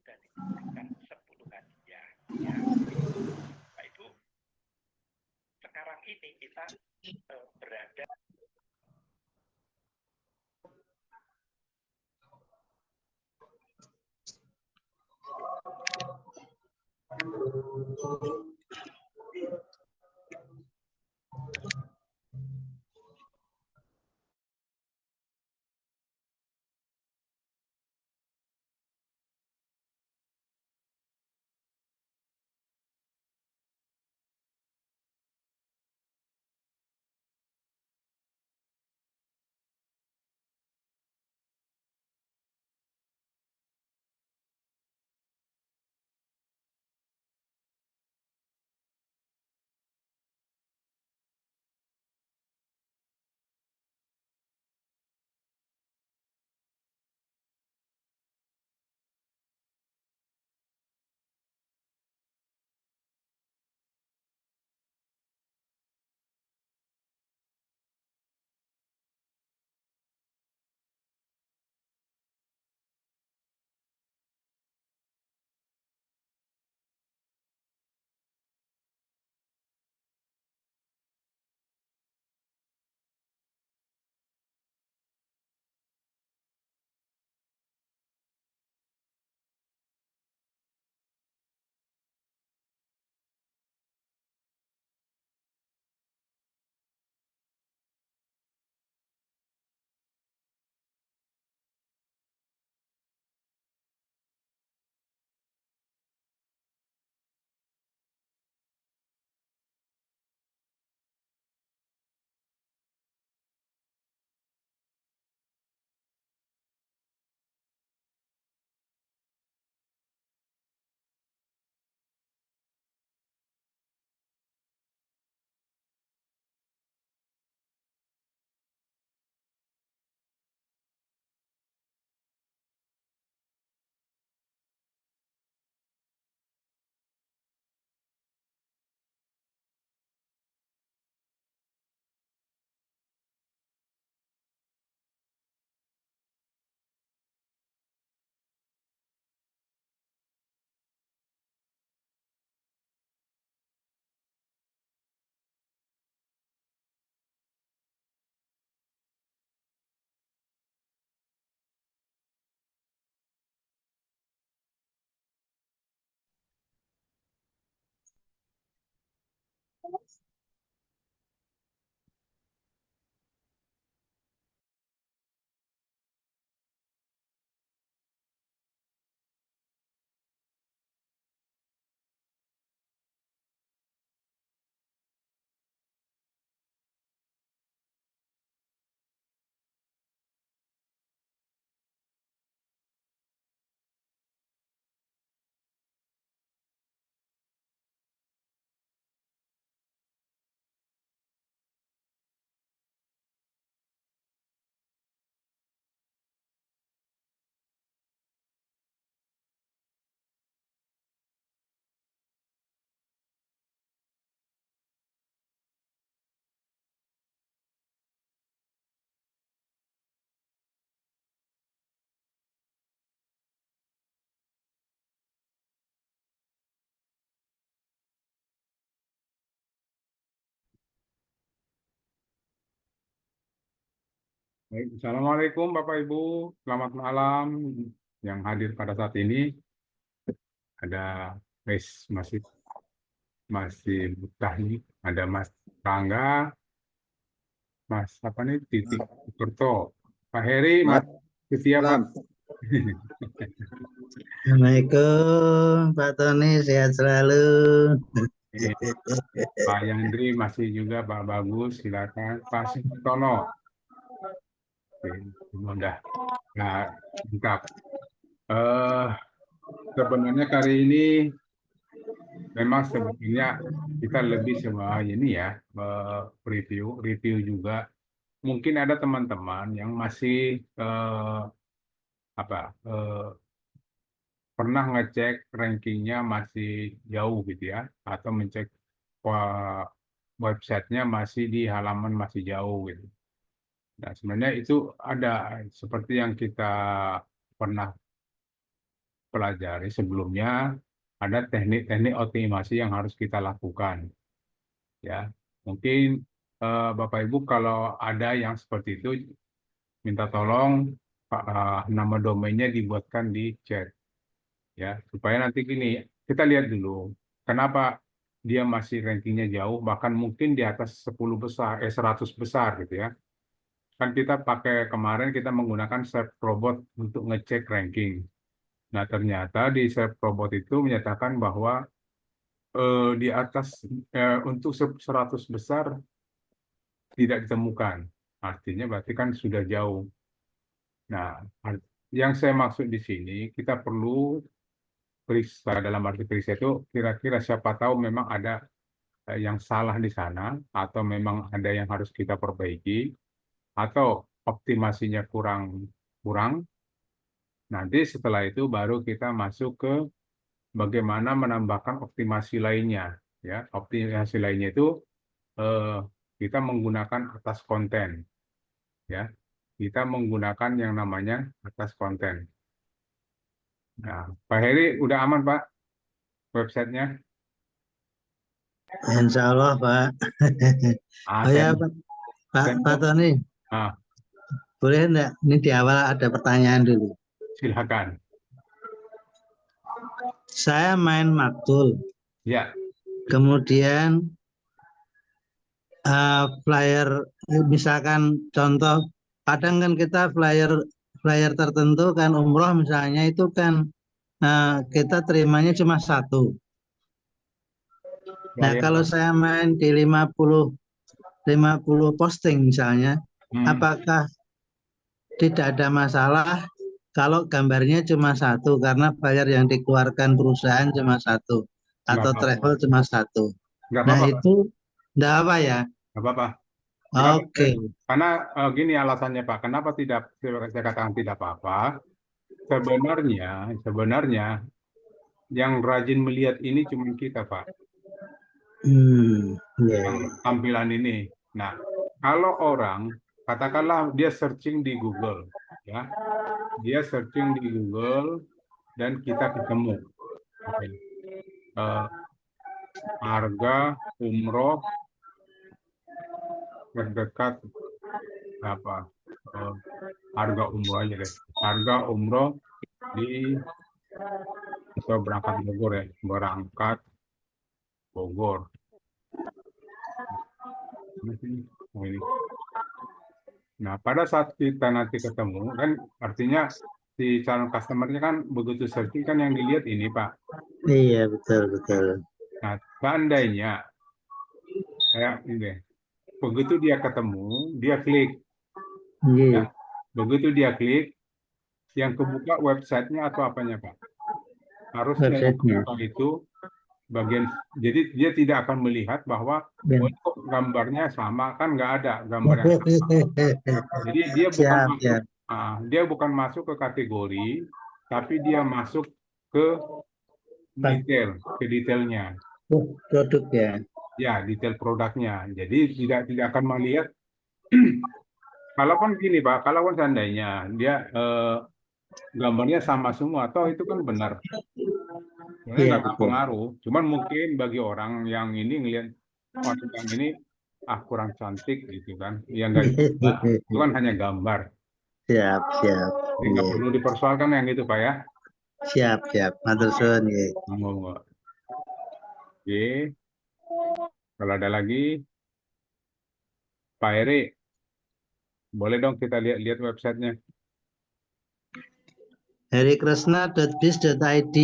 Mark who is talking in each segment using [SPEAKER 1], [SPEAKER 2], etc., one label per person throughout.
[SPEAKER 1] Sudah dikumpulkan 10 hadiah. Ya. Nah, Ibu, sekarang ini kita berada
[SPEAKER 2] Baik, Assalamualaikum Bapak Ibu, selamat malam. Yang hadir pada saat ini ada masih masih Mutahi, ada Mas Rangga, Mas apa nih Titik Kurto, Pak Heri, Mas Setia Pak.
[SPEAKER 3] Malam. Assalamualaikum Pak Tony, sehat selalu.
[SPEAKER 2] Ini Pak Yandri masih juga Pak Bagus, silakan Pak Sintono. Oke, udah. Nah, lengkap. Eh, Sebenarnya kali ini memang sebetulnya kita lebih semua ini ya review juga. Mungkin ada teman-teman yang masih apa pernah ngecek rankingnya masih jauh gitu ya, atau mencek websitenya masih di halaman masih jauh gitu. Nah sebenarnya itu ada seperti yang kita pernah pelajari sebelumnya, ada teknik-teknik optimasi yang harus kita lakukan ya. Mungkin Bapak Ibu kalau ada yang seperti itu minta tolong nama domainnya dibuatkan di chat ya, supaya nanti gini kita lihat dulu kenapa dia masih rankingnya jauh, bahkan mungkin di atas 10 besar 100 besar gitu ya. Kan kita pakai kemarin kita menggunakan Serve Robot untuk ngecek ranking. Nah ternyata di Serve Robot itu menyatakan bahwa di atas untuk 100 besar tidak ditemukan, artinya berarti kan sudah jauh. Nah, yang saya maksud di sini, kita perlu periksa, dalam arti periksa itu kira-kira siapa tahu memang ada yang salah di sana, atau memang ada yang harus kita perbaiki, atau optimasinya kurang kurang. Nanti setelah itu baru kita masuk ke bagaimana menambahkan optimasi lainnya. Ya, optimasi lainnya itu eh, kita menggunakan atas konten. Ya, kita menggunakan yang namanya atas konten. Nah, Pak Heri udah aman Pak websitenya?
[SPEAKER 3] Insya Allah Pak. Oh
[SPEAKER 2] Saya,
[SPEAKER 3] ya Pak
[SPEAKER 2] mau,
[SPEAKER 3] Tony,
[SPEAKER 2] ah,
[SPEAKER 3] boleh enggak? Ini di awal ada pertanyaan dulu.
[SPEAKER 2] silakan.
[SPEAKER 3] Saya main Maktul,
[SPEAKER 2] Ya,
[SPEAKER 3] kemudian flyer, misalkan contoh, kadang kan kita flyer flyer tertentu kan umroh misalnya itu kan kita terimanya cuma satu. Nah,
[SPEAKER 2] saya,
[SPEAKER 3] kalau saya main di 50 posting misalnya,
[SPEAKER 2] hmm,
[SPEAKER 3] apakah tidak ada masalah kalau gambarnya cuma satu karena bayar yang dikeluarkan perusahaan cuma satu
[SPEAKER 2] nggak
[SPEAKER 3] atau
[SPEAKER 2] apa-apa,
[SPEAKER 3] travel cuma satu?
[SPEAKER 2] nggak
[SPEAKER 3] Nah,
[SPEAKER 2] apa-apa, Pak.
[SPEAKER 3] itu enggak apa ya?
[SPEAKER 2] Nggak apa-apa. Kenapa?
[SPEAKER 3] Oke.
[SPEAKER 2] Karena gini alasannya Pak, kenapa tidak saya katakan tidak apa-apa? Sebenarnya, sebenarnya yang rajin melihat ini cuma kita Pak,
[SPEAKER 3] Ya,
[SPEAKER 2] yang
[SPEAKER 3] ya.
[SPEAKER 2] tampilan ini. Nah, kalau orang katakanlah dia searching di Google, ya, dia searching di Google dan kita ketemu, oke, eh, harga umroh terdekat apa? Eh, Harga umroh aja deh. Harga umroh di atau berangkat Bogor ya, berangkat Bogor. Oh, ini. Nah, pada saat kita nanti ketemu kan artinya si calon customernya kan begitu searching kan yang dilihat ini Pak.
[SPEAKER 3] Iya, betul, betul.
[SPEAKER 2] Nah, seandainya kayak ini, begitu dia ketemu, dia klik, ya.
[SPEAKER 3] Iya,
[SPEAKER 2] Begitu dia klik, yang kebuka websitenya atau apanya Pak? Harusnya yang
[SPEAKER 3] websitenya.
[SPEAKER 2] kebuka itu bagian, jadi dia tidak akan melihat bahwa
[SPEAKER 3] Ya.
[SPEAKER 2] untuk gambarnya sama, kan nggak ada gambar yang sama. Jadi dia bukan
[SPEAKER 3] Siap,
[SPEAKER 2] masuk,
[SPEAKER 3] siap.
[SPEAKER 2] dia bukan masuk ke kategori, tapi dia masuk ke
[SPEAKER 3] Pak,
[SPEAKER 2] ke detailnya,
[SPEAKER 3] produk ya.
[SPEAKER 2] ya detail produknya. Jadi tidak akan melihat. Kalaupun gini Pak, kalaupun seandainya dia gambarnya sama semua, atau itu kan benar, sebenarnya
[SPEAKER 3] Iya,
[SPEAKER 2] nggak
[SPEAKER 3] betul.
[SPEAKER 2] pengaruh. Cuman mungkin bagi orang yang ini ngelihat orang yang ini kurang cantik gitu kan. Ya enggak juga. Itu kan hanya gambar.
[SPEAKER 3] Siap, siap.
[SPEAKER 2] Jadi nggak
[SPEAKER 3] Nggih.
[SPEAKER 2] perlu dipersoalkan yang itu Pak ya.
[SPEAKER 3] Siap, siap. Matur suwun nggih.
[SPEAKER 2] Monggo. Oke, kalau ada lagi Pak Heri, boleh dong kita lihat websitenya.
[SPEAKER 3] Herikresna.biz.id.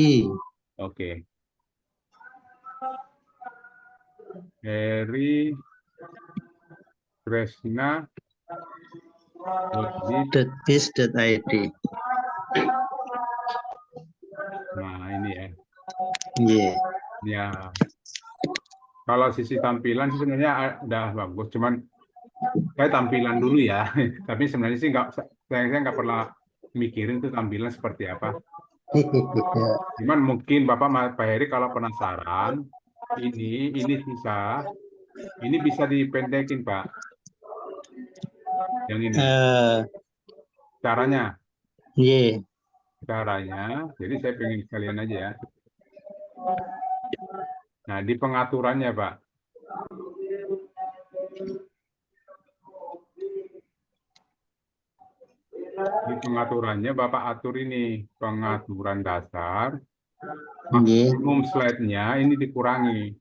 [SPEAKER 2] Oke, Heri Kresna
[SPEAKER 3] .biz.id.
[SPEAKER 2] Nah ini ya.
[SPEAKER 3] Nggih.
[SPEAKER 2] Ya, kalau sisi tampilan sih sebenarnya udah bagus. Cuman saya tampilan dulu ya. Tapi sebenarnya sih saya nggak pernah mikirin tuh tampilan seperti apa. Cuman mungkin Pak Heri kalau penasaran, ini ini bisa dipendekin Pak. Yang ini caranya,
[SPEAKER 3] Nggih.
[SPEAKER 2] Jadi saya pengen sekalian aja ya. Nah di pengaturannya Pak, di pengaturannya Bapak atur ini pengaturan dasar,
[SPEAKER 3] Nggih.
[SPEAKER 2] maksimum slide-nya ini dikurangi.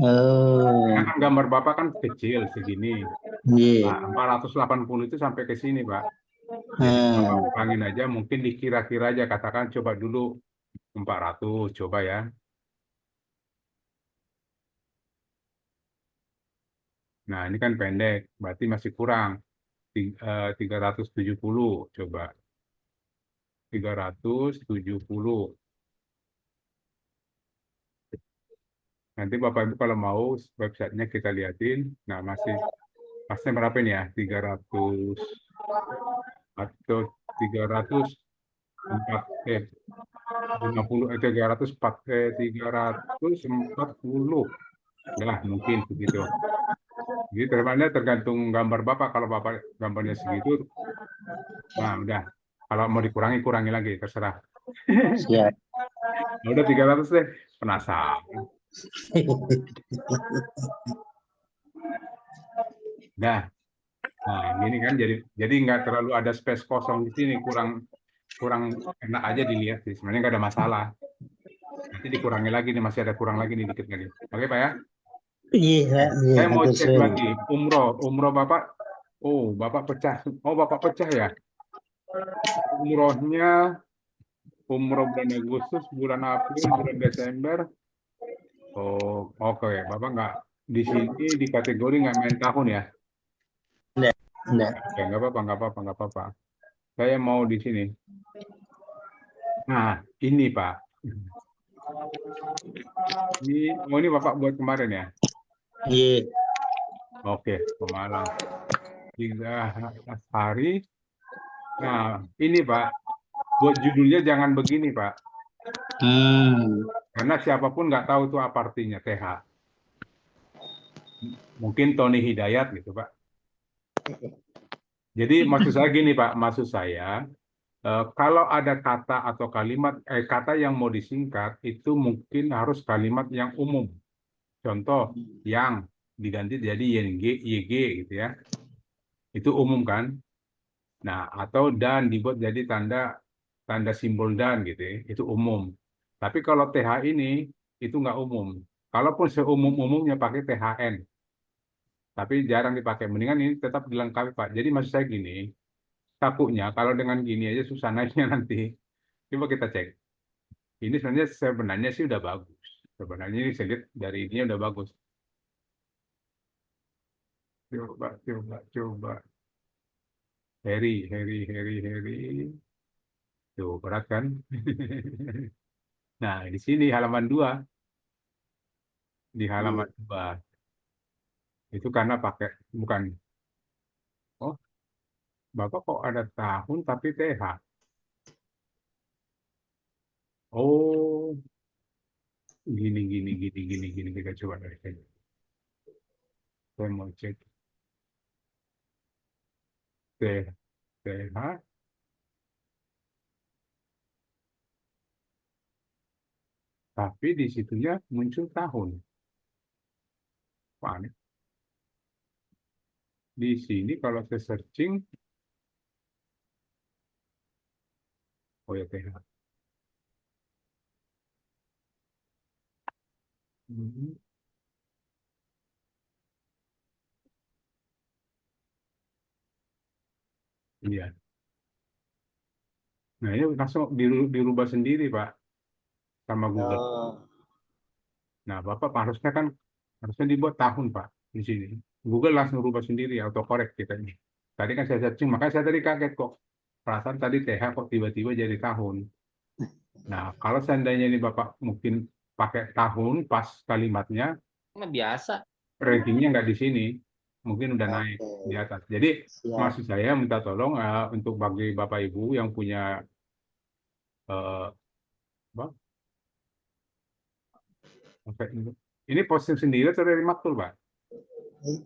[SPEAKER 3] Oh.
[SPEAKER 2] Karena kan gambar Bapak kan kecil segini.
[SPEAKER 3] Nggih.
[SPEAKER 2] Nah, 480 itu sampai ke sini, Pak. Jadi Bapak kurangin aja, mungkin dikira-kira aja, katakan coba dulu 400, coba ya. Nah, ini kan pendek, berarti masih kurang. 370, coba. 370. Nanti Bapak Ibu kalau mau websitenya kita liatin. Nah, masih berapa ini ya? 300 atau 304 50 340 ya mungkin begitu. Jadi tergantung gambar Bapak. Kalau Bapak gambarnya segitu, nah udah. Kalau mau kurangi lagi terserah.
[SPEAKER 3] Siap.
[SPEAKER 2] Nah, udah 300 deh. Penasaran. Nah, ini kan jadi nggak terlalu ada space kosong di sini, kurang enak aja dilihat sih. Sebenarnya nggak ada masalah. Nanti dikurangi lagi nih, masih ada kurang lagi nih dikit lagi. Oke Pak ya?
[SPEAKER 3] Iya, iya,
[SPEAKER 2] Saya mau
[SPEAKER 3] matur
[SPEAKER 2] cek
[SPEAKER 3] suwun.
[SPEAKER 2] lagi umroh Bapak. Oh, Bapak pecah. Oh, Bapak pecah ya? Umrohnya umroh bulan Agustus, bulan April, bulan Desember. Oh, oke. Bapak nggak di sini di kategori nggak main tahun ya?
[SPEAKER 3] Enggak.
[SPEAKER 2] Oke, nggak apa-apa. Saya mau di sini. Nah, ini Pak. Ini Bapak buat kemarin ya?
[SPEAKER 3] Iya.
[SPEAKER 2] Oke, Pemalang. 3 hari. Nah, ini Pak. Buat judulnya jangan begini Pak. Karena siapapun nggak tahu itu apa artinya TH. Mungkin Tony Hidayat gitu Pak. Jadi maksud saya gini Pak, maksud saya kalau ada kata atau kata yang mau disingkat itu mungkin harus kalimat yang umum. Contoh yang diganti jadi YG, YG gitu ya. Itu umum kan? Nah, atau dan dibuat jadi tanda simbol dan gitu ya. Itu umum. Tapi kalau TH ini itu nggak umum. Kalaupun seumum-umumnya pakai THN, tapi jarang dipakai. Mendingan ini tetap dilengkapi Pak. Jadi maksud saya gini, takutnya kalau dengan gini aja susah naiknya nanti. Coba kita cek. Ini sebenarnya sih udah bagus. Sebenarnya ini saya lihat dari ini udah bagus. Coba. Heri. Tuh, berat kan? Nah, di sini halaman 2. Di halaman 2. Itu karena bukan. Oh, Bapak kok ada tahun tapi TH? Oh, gini. Kita coba dari sini. Saya mau cek TH. Tapi di situnya muncul tahun. Wah, di sini kalau saya searching, oh ya TH. Mhm. Iya. Nah ini langsung dirubah sendiri Pak sama Google.
[SPEAKER 3] Oh,
[SPEAKER 2] Nah Bapak harusnya kan harusnya dibuat tahun Pak di sini. Google langsung rubah sendiri autocorrect kita ini. Tadi kan saya searching, makanya saya tadi kaget kok. Perasaan tadi TH kok tiba-tiba jadi tahun. Nah kalau seandainya ini Bapak mungkin pakai tahun pas kalimatnya,
[SPEAKER 4] Mah biasa.
[SPEAKER 2] rankingnya nggak di sini, mungkin udah naik
[SPEAKER 3] oke,
[SPEAKER 2] di atas. Jadi
[SPEAKER 3] siap.
[SPEAKER 2] maksud saya minta tolong untuk bagi Bapak Ibu yang punya eh, apa, ini posting sendiri atau dari Maktul, Pak?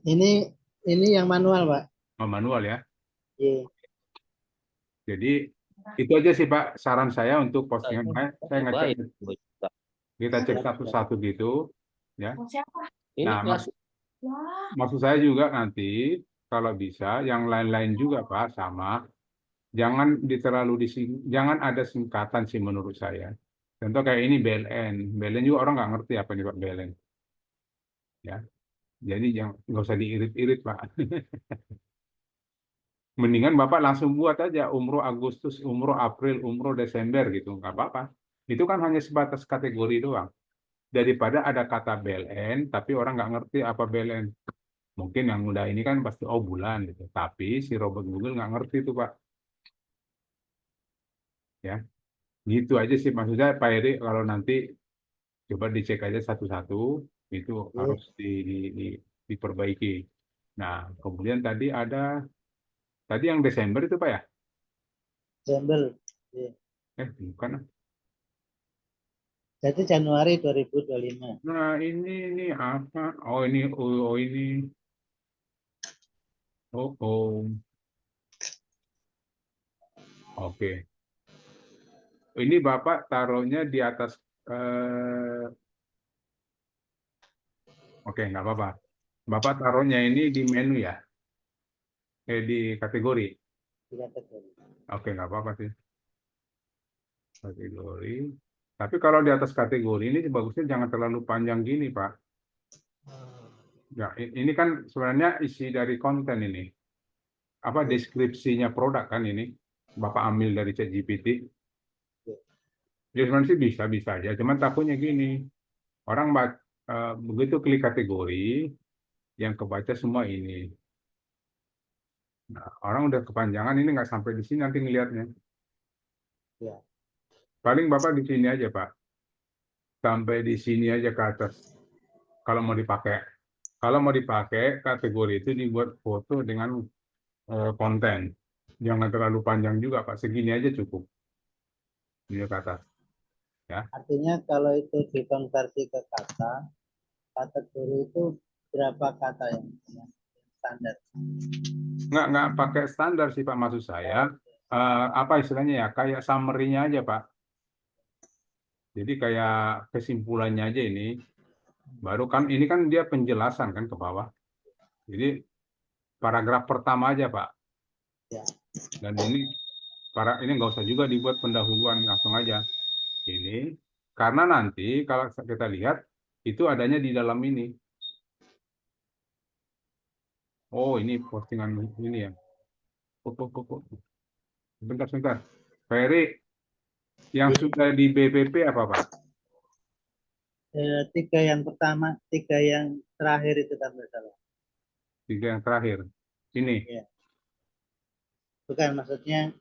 [SPEAKER 3] Ini yang manual, Pak.
[SPEAKER 2] Oh, manual ya.
[SPEAKER 3] Iya.
[SPEAKER 2] Jadi itu aja sih Pak saran saya untuk postingan saya ngecek,
[SPEAKER 4] Baik.
[SPEAKER 2] kita cek satu-satu gitu ya.
[SPEAKER 4] Ini
[SPEAKER 2] Nah,
[SPEAKER 4] kelas
[SPEAKER 2] maksud saya juga nanti kalau bisa yang lain-lain juga Pak sama, jangan jangan ada singkatan sih menurut saya. Contoh kayak ini BLN, BLN juga orang nggak ngerti apa ini Pak BLN, ya. Jadi yang nggak usah diirit-irit Pak. Mendingan Bapak langsung buat aja umroh Agustus, umroh April, umroh Desember gitu, nggak apa-apa. Itu kan hanya sebatas kategori doang. Daripada ada kata BLN, tapi orang nggak ngerti apa BLN. Mungkin yang udah ini kan pasti oh bulan gitu. Tapi si robot Google nggak ngerti tuh Pak. Ya, gitu aja sih maksudnya Pak Eri. Kalau nanti coba dicek aja satu-satu, itu
[SPEAKER 3] Iya,
[SPEAKER 2] harus diperbaiki. Nah, kemudian tadi yang Desember itu Pak ya?
[SPEAKER 3] Desember. Iya.
[SPEAKER 2] Bukan.
[SPEAKER 3] Jadi Januari 2025.
[SPEAKER 2] Nah, ini apa? Oh ini. Oh. Oke. Ini Bapak taruhnya di atas oke, nggak apa-apa. Bapak taruhnya ini di menu ya? Di kategori.
[SPEAKER 3] Di kategori.
[SPEAKER 2] Oke, nggak apa-apa sih. Kategori. Tapi kalau di atas kategori ini bagusnya jangan terlalu panjang gini, Pak. Ya, ini kan sebenarnya isi dari konten ini. Apa deskripsinya produk kan ini? Bapak ambil dari ChatGPT. Ya sebenarnya sih bisa aja. Cuman takutnya gini, orang begitu klik kategori, yang kebaca semua ini. Nah, orang udah kepanjangan ini nggak sampai di sini nanti ngelihatnya.
[SPEAKER 3] Ya.
[SPEAKER 2] Paling Bapak di sini aja, Pak. Sampai di sini aja ke atas. Kalau mau dipakai. Kalau mau dipakai, kategori itu dibuat foto dengan konten. Jangan terlalu panjang juga, Pak. Segini aja cukup. Ini ke atas. Ya.
[SPEAKER 3] Artinya kalau itu dikonversi ke kata, kategori itu berapa kata yang standar?
[SPEAKER 2] Nggak pakai standar sih, Pak. Maksud saya, apa istilahnya ya, kayak summary-nya aja, Pak. Jadi kayak kesimpulannya aja ini. Baru kan, ini kan dia penjelasan kan ke bawah. Jadi paragraf pertama aja, Pak.
[SPEAKER 3] Ya.
[SPEAKER 2] Dan ini nggak usah juga dibuat pendahuluan, langsung aja. Ini karena nanti kalau kita lihat itu adanya di dalam ini. Oh, ini postingan ini ya. Sebentar. Ferry, yang sudah di BPP apa, Pak?
[SPEAKER 3] Tiga yang pertama, tiga yang terakhir itu kan salah.
[SPEAKER 2] 3 yang terakhir. Ini.
[SPEAKER 3] Ya. Bukan maksudnya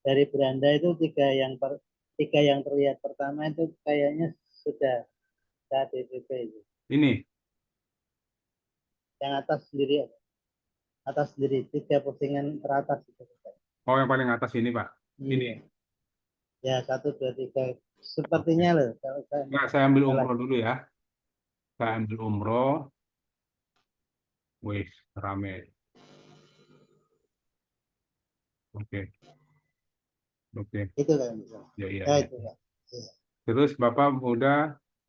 [SPEAKER 3] dari beranda itu tiga yang terlihat pertama itu kayaknya sudah BPP itu.
[SPEAKER 2] Ini.
[SPEAKER 3] Yang atas sendiri tiga postingan teratas itu.
[SPEAKER 2] Oh, yang paling atas ini, Pak. Ini.
[SPEAKER 3] Ya, 1, 2, 3. Sepertinya loh.
[SPEAKER 2] Nggak, saya ambil umroh dulu ya. Saya ambil umroh. Wih, rame. Oke.
[SPEAKER 3] Itu kan.
[SPEAKER 2] Ya.
[SPEAKER 3] Itu kan.
[SPEAKER 2] Terus Bapak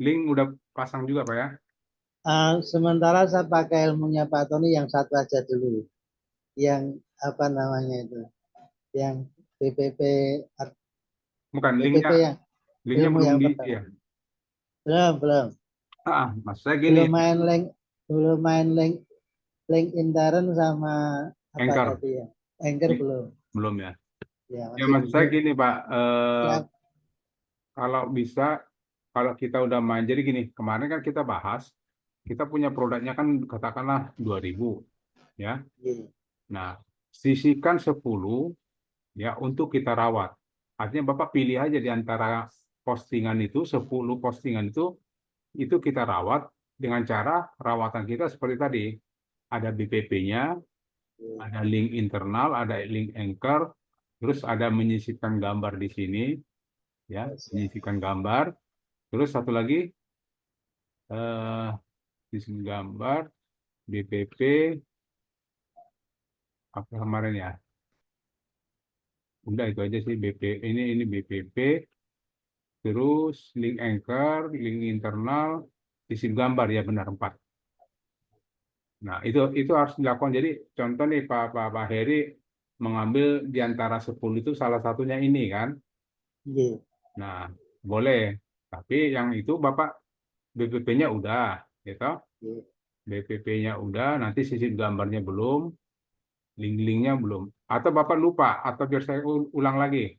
[SPEAKER 2] link udah pasang juga Pak ya?
[SPEAKER 3] Sementara saya pakai ilmunya Pak Tony yang satu aja dulu. Yang apa namanya itu? Yang BPP,
[SPEAKER 2] Bukan
[SPEAKER 3] BPP yang
[SPEAKER 2] linknya
[SPEAKER 3] ilmu
[SPEAKER 2] belum
[SPEAKER 3] yang
[SPEAKER 2] di
[SPEAKER 3] pertama.
[SPEAKER 2] ya.
[SPEAKER 3] Belum.
[SPEAKER 2] Mas saya gini,
[SPEAKER 3] Belum main link, belum main link intern sama apa
[SPEAKER 2] Anchor
[SPEAKER 3] tadi ya? Anchor belum.
[SPEAKER 2] belum ya.
[SPEAKER 3] Ya,
[SPEAKER 2] Ya
[SPEAKER 3] masih
[SPEAKER 2] maksud saya
[SPEAKER 3] belum.
[SPEAKER 2] gini Pak,
[SPEAKER 3] Ya,
[SPEAKER 2] kalau bisa, kalau kita udah main, jadi gini, kemarin kan kita bahas, kita punya produknya kan katakanlah 2000 ya.
[SPEAKER 3] iya.
[SPEAKER 2] Nah, sisihkan 10 ya untuk kita rawat. Artinya Bapak pilih aja di antara postingan itu, 10 postingan itu kita rawat dengan cara rawatan kita seperti tadi. Ada BPP-nya, ada link internal, ada link anchor, terus ada menyisipkan gambar di sini, ya, menyisipkan gambar. Terus satu lagi, menyisipkan gambar, BPP, apa kemarin ya? Udah itu aja sih BP, ini BPP, terus link anchor, link internal, sisip gambar ya benar 4. Nah, itu harus dilakukan. Jadi contoh nih Pak Heri mengambil di antara 10 itu salah satunya ini kan.
[SPEAKER 3] Iya.
[SPEAKER 2] Nah, boleh. Tapi yang itu Bapak BPP-nya udah, gitu.
[SPEAKER 3] Iya.
[SPEAKER 2] BPP-nya udah, nanti sisip gambarnya belum, link-linknya belum. Atau Bapak lupa, atau biar saya ulang lagi.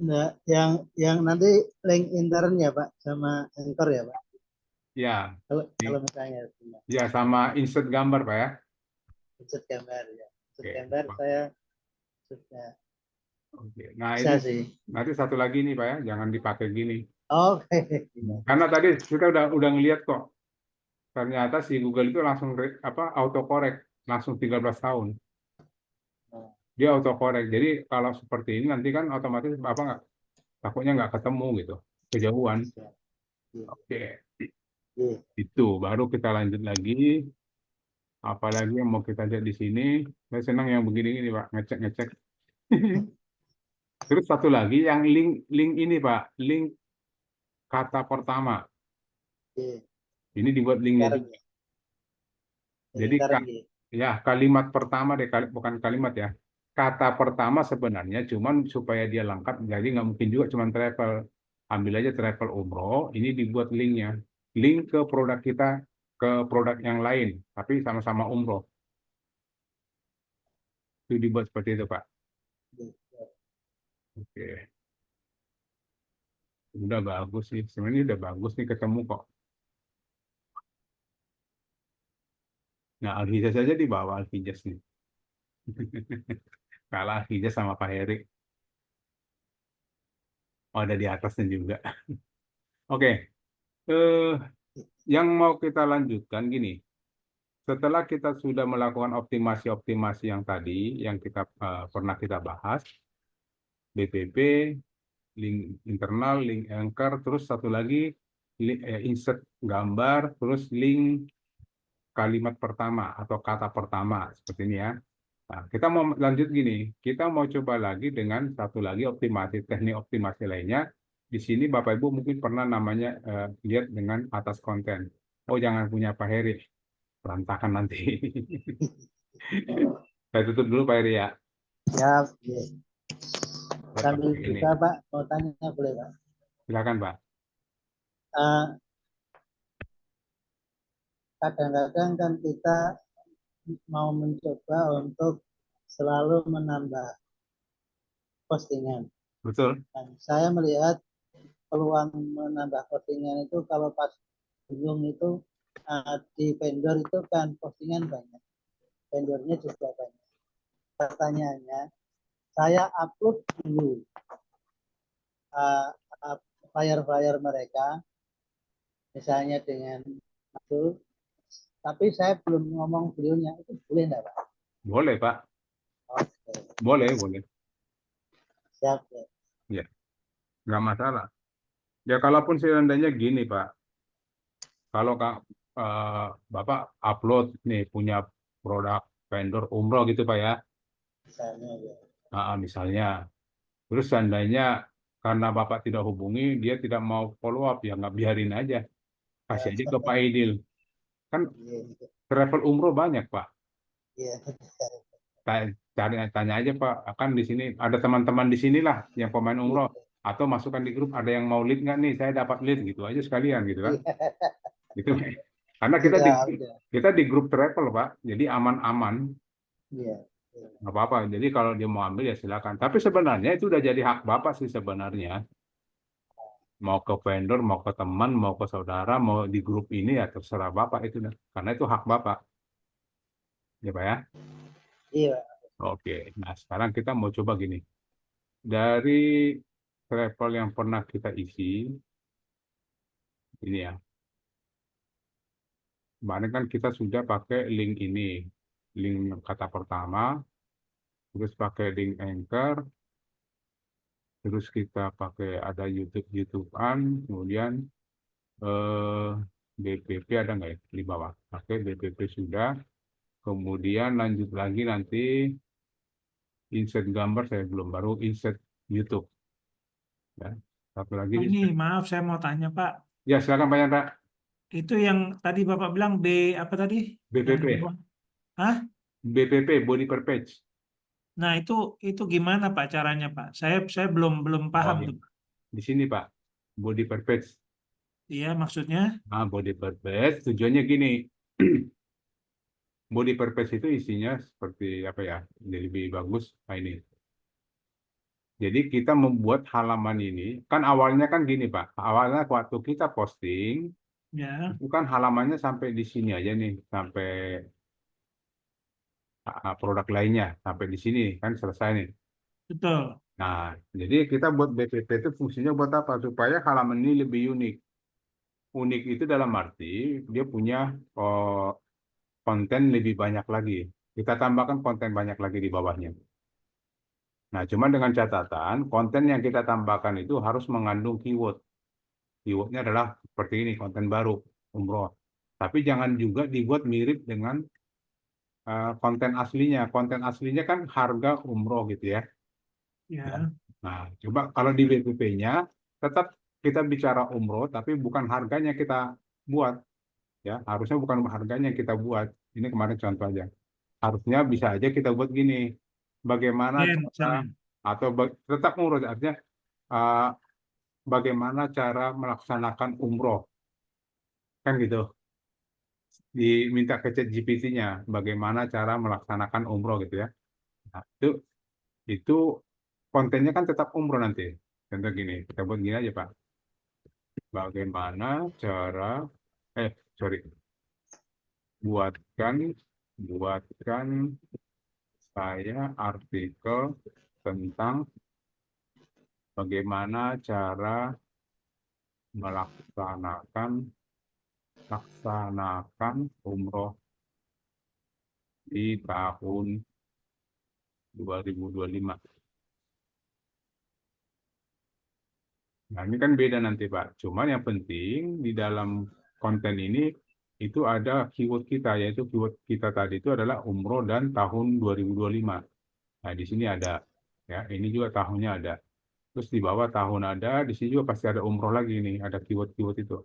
[SPEAKER 3] Nah, yang nanti link intern ya Pak sama anchor ya Pak.
[SPEAKER 2] Ya,
[SPEAKER 3] Kalau misalnya
[SPEAKER 2] ya sama insert gambar Pak ya.
[SPEAKER 3] insert gambar ya. Insert
[SPEAKER 2] Oke.
[SPEAKER 3] gambar saya sudah
[SPEAKER 2] Oke. Nah,
[SPEAKER 3] bisa
[SPEAKER 2] ini
[SPEAKER 3] sih.
[SPEAKER 2] nanti satu lagi nih Pak ya, jangan dipakai gini.
[SPEAKER 3] Oke.
[SPEAKER 2] Karena tadi kita udah ngelihat kok, ternyata si Google itu langsung autocorrect langsung 13 tahun. Dia autocorrect. Jadi kalau seperti ini nanti kan otomatis Bapak nggak, takutnya nggak ketemu gitu, kejauhan. Oke,
[SPEAKER 3] Iya.
[SPEAKER 2] itu baru kita lanjut lagi. Apalagi yang mau kita lihat di sini. Saya senang yang begini ini Pak, ngecek-ngecek. Terus satu lagi yang link ini Pak, link kata pertama.
[SPEAKER 3] Iya.
[SPEAKER 2] Ini dibuat linknya
[SPEAKER 3] Intern
[SPEAKER 2] juga.
[SPEAKER 3] ya.
[SPEAKER 2] Jadi
[SPEAKER 3] Intern ya.
[SPEAKER 2] ya kalimat pertama deh, bukan kalimat ya. Kata pertama sebenarnya cuman supaya dia lengkap, jadi nggak mungkin juga cuman travel. Ambil aja travel umroh, ini dibuat linknya. Link ke produk kita, ke produk yang lain, tapi sama-sama umroh. Itu dibuat seperti itu Pak. Oke. Udah bagus sih, sebenarnya udah bagus nih ketemu kok. Nah, Alhijaz saja di bawah Alhijaz nih. Kalah Alhijaz sama Pak Heri. Oh, ada di atasnya juga. Oke, yang mau kita lanjutkan gini. Setelah kita sudah melakukan optimasi-optimasi yang tadi, yang pernah kita bahas, BPP, link internal, link anchor, terus satu lagi insert gambar, terus link kalimat pertama atau kata pertama seperti ini ya. Nah, kita mau lanjut gini, kita mau coba lagi dengan satu lagi teknik optimasi lainnya. Di sini Bapak Ibu mungkin pernah namanya lihat dengan atas konten. Oh, jangan punya Pak Heri, berantakan nanti. Saya tutup dulu Pak Heri ya.
[SPEAKER 3] Siap. Iya.
[SPEAKER 2] Saya
[SPEAKER 3] Sambil
[SPEAKER 2] pakai ini.
[SPEAKER 3] juga Pak, mau tanya boleh Pak?
[SPEAKER 2] Silakan Pak.
[SPEAKER 3] Kadang-kadang kan kita mau mencoba untuk selalu menambah postingan.
[SPEAKER 2] Betul.
[SPEAKER 3] Dan saya melihat peluang menambah postingan itu kalau pas bingung itu di vendor itu kan postingan banyak, vendornya juga banyak. Pertanyaannya, saya upload dulu flyer-flyer mereka, misalnya dengan itu, tapi saya belum ngomong beliaunya, itu boleh enggak Pak?
[SPEAKER 2] Boleh Pak.
[SPEAKER 3] Oke.
[SPEAKER 2] Boleh, boleh.
[SPEAKER 3] Siap ya.
[SPEAKER 2] Ya, nggak masalah. Ya, kalaupun seandainya gini Pak, kalau Bapak upload nih punya produk vendor umroh gitu Pak ya,
[SPEAKER 3] Misalnya ya.
[SPEAKER 2] misalnya, terus seandainya karena Bapak tidak hubungi, dia tidak mau follow up, ya nggak biarin aja, kasih aja ke Pak Idil. Kan
[SPEAKER 3] Iya,
[SPEAKER 2] travel umroh banyak, Pak.
[SPEAKER 3] iya.
[SPEAKER 2] Tanya aja Pak, kan di sini ada teman-teman di sini lah yang pemain umroh, atau masukkan di grup ada yang mau lead nggak nih, saya dapat lead gitu aja sekalian gitu kan. Gitu. Karena kita di grup travel Pak, jadi aman-aman,
[SPEAKER 3] Iya.
[SPEAKER 2] nggak apa-apa. Jadi kalau dia mau ambil ya silakan. Tapi sebenarnya itu udah jadi hak Bapak sih sebenarnya. Mau ke vendor, mau ke teman, mau ke saudara, mau di grup ini ya terserah Bapak itu. Karena itu hak Bapak. Ya Pak ya.
[SPEAKER 3] Iya.
[SPEAKER 2] Oke, nah sekarang kita mau coba gini. Dari travel yang pernah kita isi, ini ya, kemarin kan kita sudah pakai link ini, link kata pertama, terus pakai link Anchor, terus kita pakai ada YouTube-an, kemudian BPP ada nggak ya di bawah? Pakai BPP sudah, kemudian lanjut lagi nanti insert gambar saya belum, baru insert YouTube. Ya. Satu lagi,
[SPEAKER 4] Oh, ini maaf saya mau tanya Pak,
[SPEAKER 2] ya silakan Pak Yandra.
[SPEAKER 4] itu yang tadi Bapak bilang apa tadi? Yang
[SPEAKER 2] BPP,
[SPEAKER 4] di bawah. Hah?
[SPEAKER 2] BPP Body per Page.
[SPEAKER 4] Nah, itu gimana Pak caranya Pak? Saya belum paham
[SPEAKER 2] Oh,
[SPEAKER 4] tuh.
[SPEAKER 2] di sini Pak, Body per Page.
[SPEAKER 4] Iya, maksudnya?
[SPEAKER 2] Nah, body purpose tujuannya gini. Body purpose itu isinya seperti apa ya? Jadi lebih bagus. Nah, ini. Jadi kita membuat halaman ini, kan awalnya kan gini Pak. Awalnya waktu kita posting,
[SPEAKER 4] Ya,
[SPEAKER 2] itu kan halamannya sampai di sini aja nih, sampai produk lainnya, sampai di sini kan selesai nih.
[SPEAKER 4] betul.
[SPEAKER 2] Nah, jadi kita buat BPP itu fungsinya buat apa? Supaya halaman ini lebih unik. Unik itu dalam arti dia punya konten lebih banyak lagi. Kita tambahkan konten banyak lagi di bawahnya. Nah, cuma dengan catatan, konten yang kita tambahkan itu harus mengandung keyword. Keywordnya adalah seperti ini, konten baru, umroh. Tapi jangan juga dibuat mirip dengan konten aslinya. Konten aslinya kan harga umroh gitu ya.
[SPEAKER 4] Ya,
[SPEAKER 2] Nah, coba kalau di BPP-nya, tetap kita bicara umroh, tapi bukan harganya kita buat. Ya, harusnya bukan harganya kita buat. Ini kemarin contoh aja. Harusnya bisa aja kita buat gini. Bagaimana cara
[SPEAKER 4] misalnya.
[SPEAKER 2] atau tetap umroh artinya uh, bagaimana cara melaksanakan umroh kan gitu. Diminta ke ChatGPT-nya bagaimana cara melaksanakan umroh gitu ya. Nah, itu kontennya kan tetap umroh nanti. Contoh gini, kita buat gini aja Pak. Bagaimana cara sorry, buatkan saya artikel tentang bagaimana cara melaksanakan umroh di tahun 2025. Nah, ini kan beda nanti, Pak. Cuman yang penting di dalam konten ini itu ada keyword kita, yaitu keyword kita tadi itu adalah umroh dan tahun 2025. Nah, di sini ada, ya, ini juga tahunnya ada. Terus di bawah tahun ada, di sini juga pasti ada umroh lagi nih, ada keyword-keyword itu.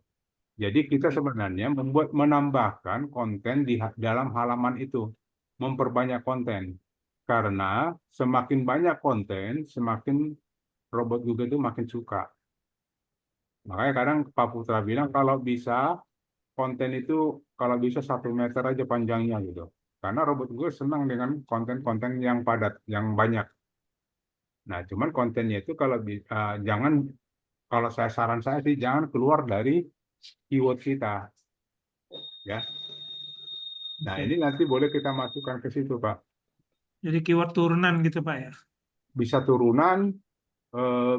[SPEAKER 2] Jadi kita sebenarnya menambahkan konten di dalam halaman itu, memperbanyak konten. Karena semakin banyak konten, semakin robot Google itu makin suka. Makanya kadang Pak Putra bilang kalau bisa konten itu kalau bisa 1 meter aja panjangnya gitu. Karena robot Google senang dengan konten-konten yang padat, yang banyak. Nah, cuman kontennya itu kalau jangan, kalau saran saya sih jangan keluar dari keyword kita, ya. Nah,
[SPEAKER 4] Oke.
[SPEAKER 2] ini nanti boleh kita masukkan ke situ, Pak.
[SPEAKER 4] Jadi keyword turunan gitu Pak ya.
[SPEAKER 2] Bisa turunan,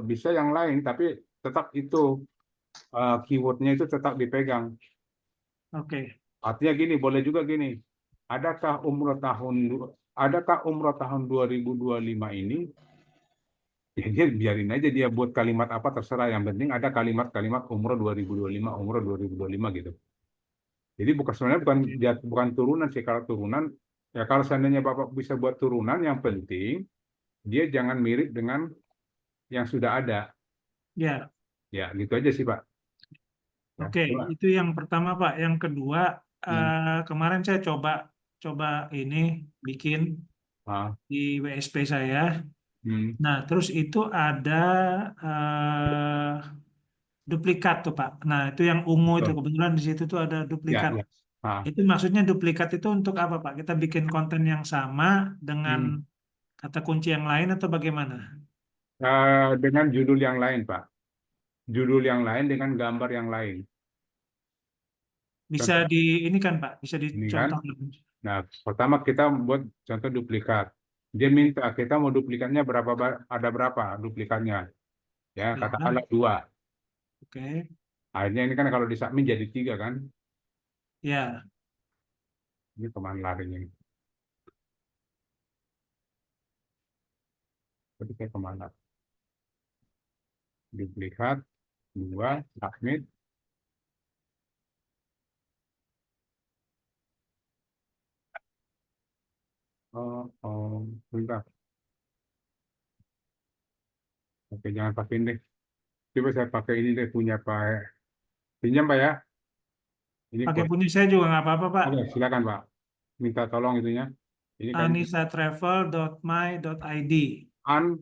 [SPEAKER 2] bisa yang lain, tapi tetap itu keywordnya itu tetap dipegang.
[SPEAKER 4] Oke.
[SPEAKER 2] Artinya gini, boleh juga gini. Adakah umroh tahun 2025 ini? Ya dia biarin aja dia buat kalimat apa terserah. Yang penting ada kalimat-kalimat umroh 2025, umroh 2025 gitu. Jadi sebenarnya bukan turunan sih. Kalau turunan, ya kalau seandainya Bapak bisa buat turunan, yang penting dia jangan mirip dengan yang sudah ada.
[SPEAKER 4] Ya,
[SPEAKER 2] Ya, gitu aja sih Pak. Ya,
[SPEAKER 4] oke. Itu yang pertama Pak. Yang kedua, kemarin saya coba ini bikin
[SPEAKER 2] Ah,
[SPEAKER 4] di WSP saya.
[SPEAKER 2] hmm,
[SPEAKER 4] Nah, terus itu ada eh, duplikat tuh Pak. Nah, itu yang ungu itu
[SPEAKER 2] betul.
[SPEAKER 4] kebetulan di situ tuh ada
[SPEAKER 2] Ya,
[SPEAKER 4] duplikat.
[SPEAKER 2] ya. Ah,
[SPEAKER 4] Itu maksudnya duplikat itu untuk apa Pak? Kita bikin konten yang sama dengan
[SPEAKER 2] hmm.
[SPEAKER 4] kata kunci yang lain atau bagaimana?
[SPEAKER 2] Dengan judul yang lain, Pak. Judul yang lain dengan gambar yang lain.
[SPEAKER 4] Bisa
[SPEAKER 2] Contoh
[SPEAKER 4] di ini kan Pak, bisa
[SPEAKER 2] ini kan.
[SPEAKER 4] dicontohkan.
[SPEAKER 2] Nah, pertama kita buat contoh duplikat. Dia minta kita mau duplikatnya ada berapa duplikatnya. Ya,
[SPEAKER 4] Ya,
[SPEAKER 2] katakanlah 2.
[SPEAKER 4] oke.
[SPEAKER 2] Akhirnya ini kan kalau disubmit jadi 3 kan.
[SPEAKER 4] Ya,
[SPEAKER 2] Ini kemana larinya? Tadi saya kemana? Duplikat, 2, submit. Bentar. Oke, jangan pakai ini deh. Coba saya pakai ini deh, punya Pak. Pinjam, Pak ya. Ini
[SPEAKER 4] pakai
[SPEAKER 2] kode.
[SPEAKER 4] punya saya juga nggak apa-apa Pak.
[SPEAKER 2] Oke, silakan, Pak. Minta tolong itunya. Ini kan
[SPEAKER 4] anisatravel.my.id.
[SPEAKER 2] an,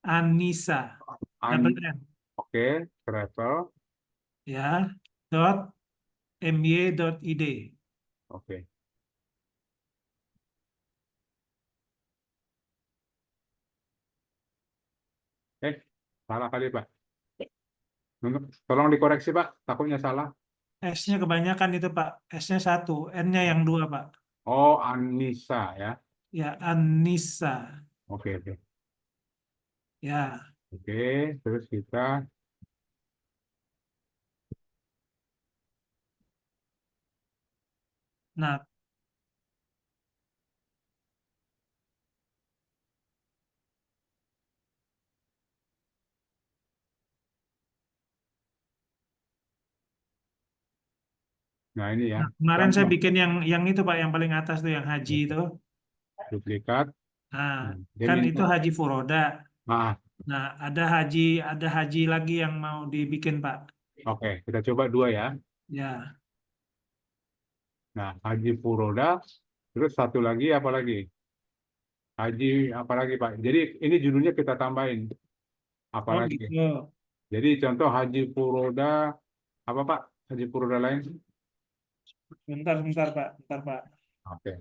[SPEAKER 4] Anissa, double N,
[SPEAKER 2] oke, travel,
[SPEAKER 4] ya, .my.id.
[SPEAKER 2] oke. Salah kali, Pak. Tolong dikoreksi, Pak. Takutnya salah.
[SPEAKER 4] S-nya kebanyakan itu Pak. S-nya 1, N-nya yang 2 Pak.
[SPEAKER 2] Oh, Anissa ya.
[SPEAKER 4] Ya, Anissa.
[SPEAKER 2] Oke, oke.
[SPEAKER 4] Ya,
[SPEAKER 2] Oke, terus kita
[SPEAKER 4] nah,
[SPEAKER 2] nah ini ya.
[SPEAKER 4] kemarin saya
[SPEAKER 2] Contoh
[SPEAKER 4] bikin yang itu Pak, yang paling atas tuh yang haji itu.
[SPEAKER 2] duplikat.
[SPEAKER 4] Nah,
[SPEAKER 2] Dia
[SPEAKER 4] kan
[SPEAKER 2] minta.
[SPEAKER 4] itu haji furoda.
[SPEAKER 2] Ah,
[SPEAKER 4] Nah, ada haji lagi yang mau dibikin Pak.
[SPEAKER 2] oke, kita coba 2 ya.
[SPEAKER 4] Ya,
[SPEAKER 2] Nah, Haji Puroda, terus satu lagi apa lagi? Haji apa lagi, Pak? Jadi ini judulnya kita tambahin apa
[SPEAKER 4] oh
[SPEAKER 2] lagi?
[SPEAKER 4] gitu.
[SPEAKER 2] Jadi contoh Haji Puroda apa, Pak? Haji Puroda lain?
[SPEAKER 4] Bentar Pak, bentar Pak.
[SPEAKER 2] Oke.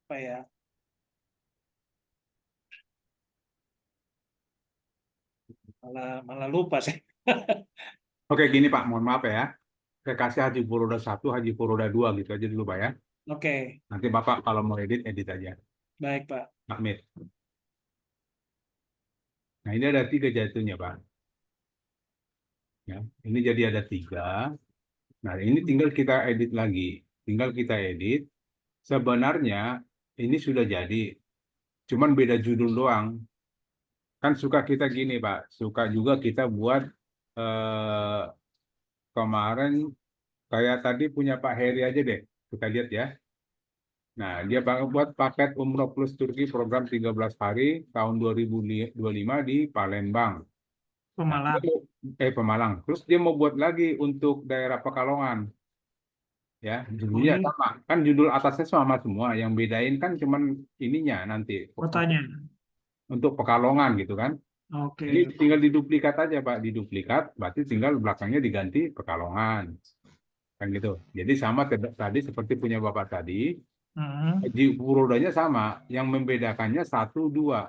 [SPEAKER 4] Apa ya? Malah lupa sih.
[SPEAKER 2] Oke, gini Pak, mohon maaf ya. Saya kasih Haji Puroda 1, Haji Puroda 2 gitu aja dulu, Pak ya.
[SPEAKER 4] Oke,
[SPEAKER 2] Nanti Bapak kalau mau edit, edit aja.
[SPEAKER 4] baik Pak.
[SPEAKER 2] Submit. Nah, ini ada 3 jatuhnya, Pak. Ya, ini jadi ada 3. Nah, ini tinggal kita edit lagi. Tinggal kita edit. Sebenarnya ini sudah jadi. Cuman beda judul doang. Kan suka kita gini, Pak. Suka juga kita buat eh, kemarin kayak tadi punya Pak Heri aja deh. Kita lihat ya. Nah, dia buat paket Umroh Plus Turki program 13 hari tahun 2025 di Palembang. Nah,
[SPEAKER 4] Pemalang.
[SPEAKER 2] Pemalang. Terus dia mau buat lagi untuk daerah Pekalongan. Ya, judulnya
[SPEAKER 4] Boleh
[SPEAKER 2] sama. Kan judul atasnya sama semua. Yang bedain kan cuman ininya nanti
[SPEAKER 4] kotanya.
[SPEAKER 2] untuk Pekalongan gitu kan. Ini
[SPEAKER 4] Oke.
[SPEAKER 2] tinggal diduplikat aja, Pak. Diduplikat, berarti tinggal belakangnya diganti Pekalongan. Kan gitu. Jadi sama tadi seperti punya Bapak tadi,
[SPEAKER 4] Hmm,
[SPEAKER 2] di Purodanya sama. Yang membedakannya 1, 2.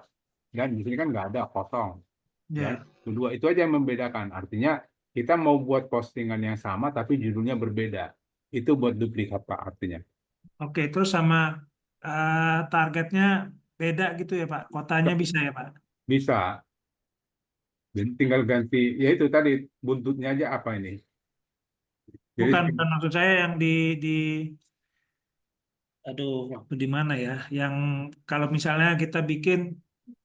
[SPEAKER 2] Dan di sini kan nggak ada, kosong. Ya,
[SPEAKER 4] ya.
[SPEAKER 2] kedua itu aja yang membedakan. Artinya kita mau buat postingan yang sama tapi judulnya berbeda. Itu buat duplikat, Pak, artinya.
[SPEAKER 4] Oke, terus sama targetnya beda gitu ya Pak. Kotanya bisa ya Pak.
[SPEAKER 2] Bisa. Dan tinggal ganti, ya itu tadi, buntutnya aja apa ini. Jadi,
[SPEAKER 4] Bukan maksud saya yang di aduh waktu di mana ya? Yang kalau misalnya kita bikin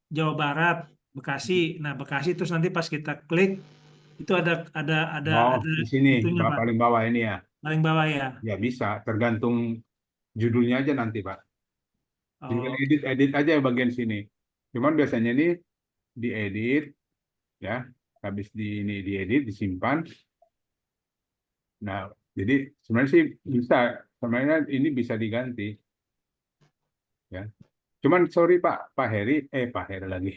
[SPEAKER 4] Jawa Barat, Bekasi. Nah, Bekasi terus nanti pas kita klik itu
[SPEAKER 2] oh,
[SPEAKER 4] ada
[SPEAKER 2] di sini,
[SPEAKER 4] itunya Pak.
[SPEAKER 2] paling bawah ini ya.
[SPEAKER 4] Paling bawah ya.
[SPEAKER 2] Ya bisa, tergantung judulnya aja nanti, Pak. Tinggal
[SPEAKER 4] Oh,
[SPEAKER 2] edit aja bagian sini. Cuman biasanya ini diedit, ya. Habis ini diedit, disimpan. Nah, jadi sebenarnya sih bisa, sebenarnya ini bisa diganti, ya. Cuman sorry Pak Heri, Pak Heri lagi,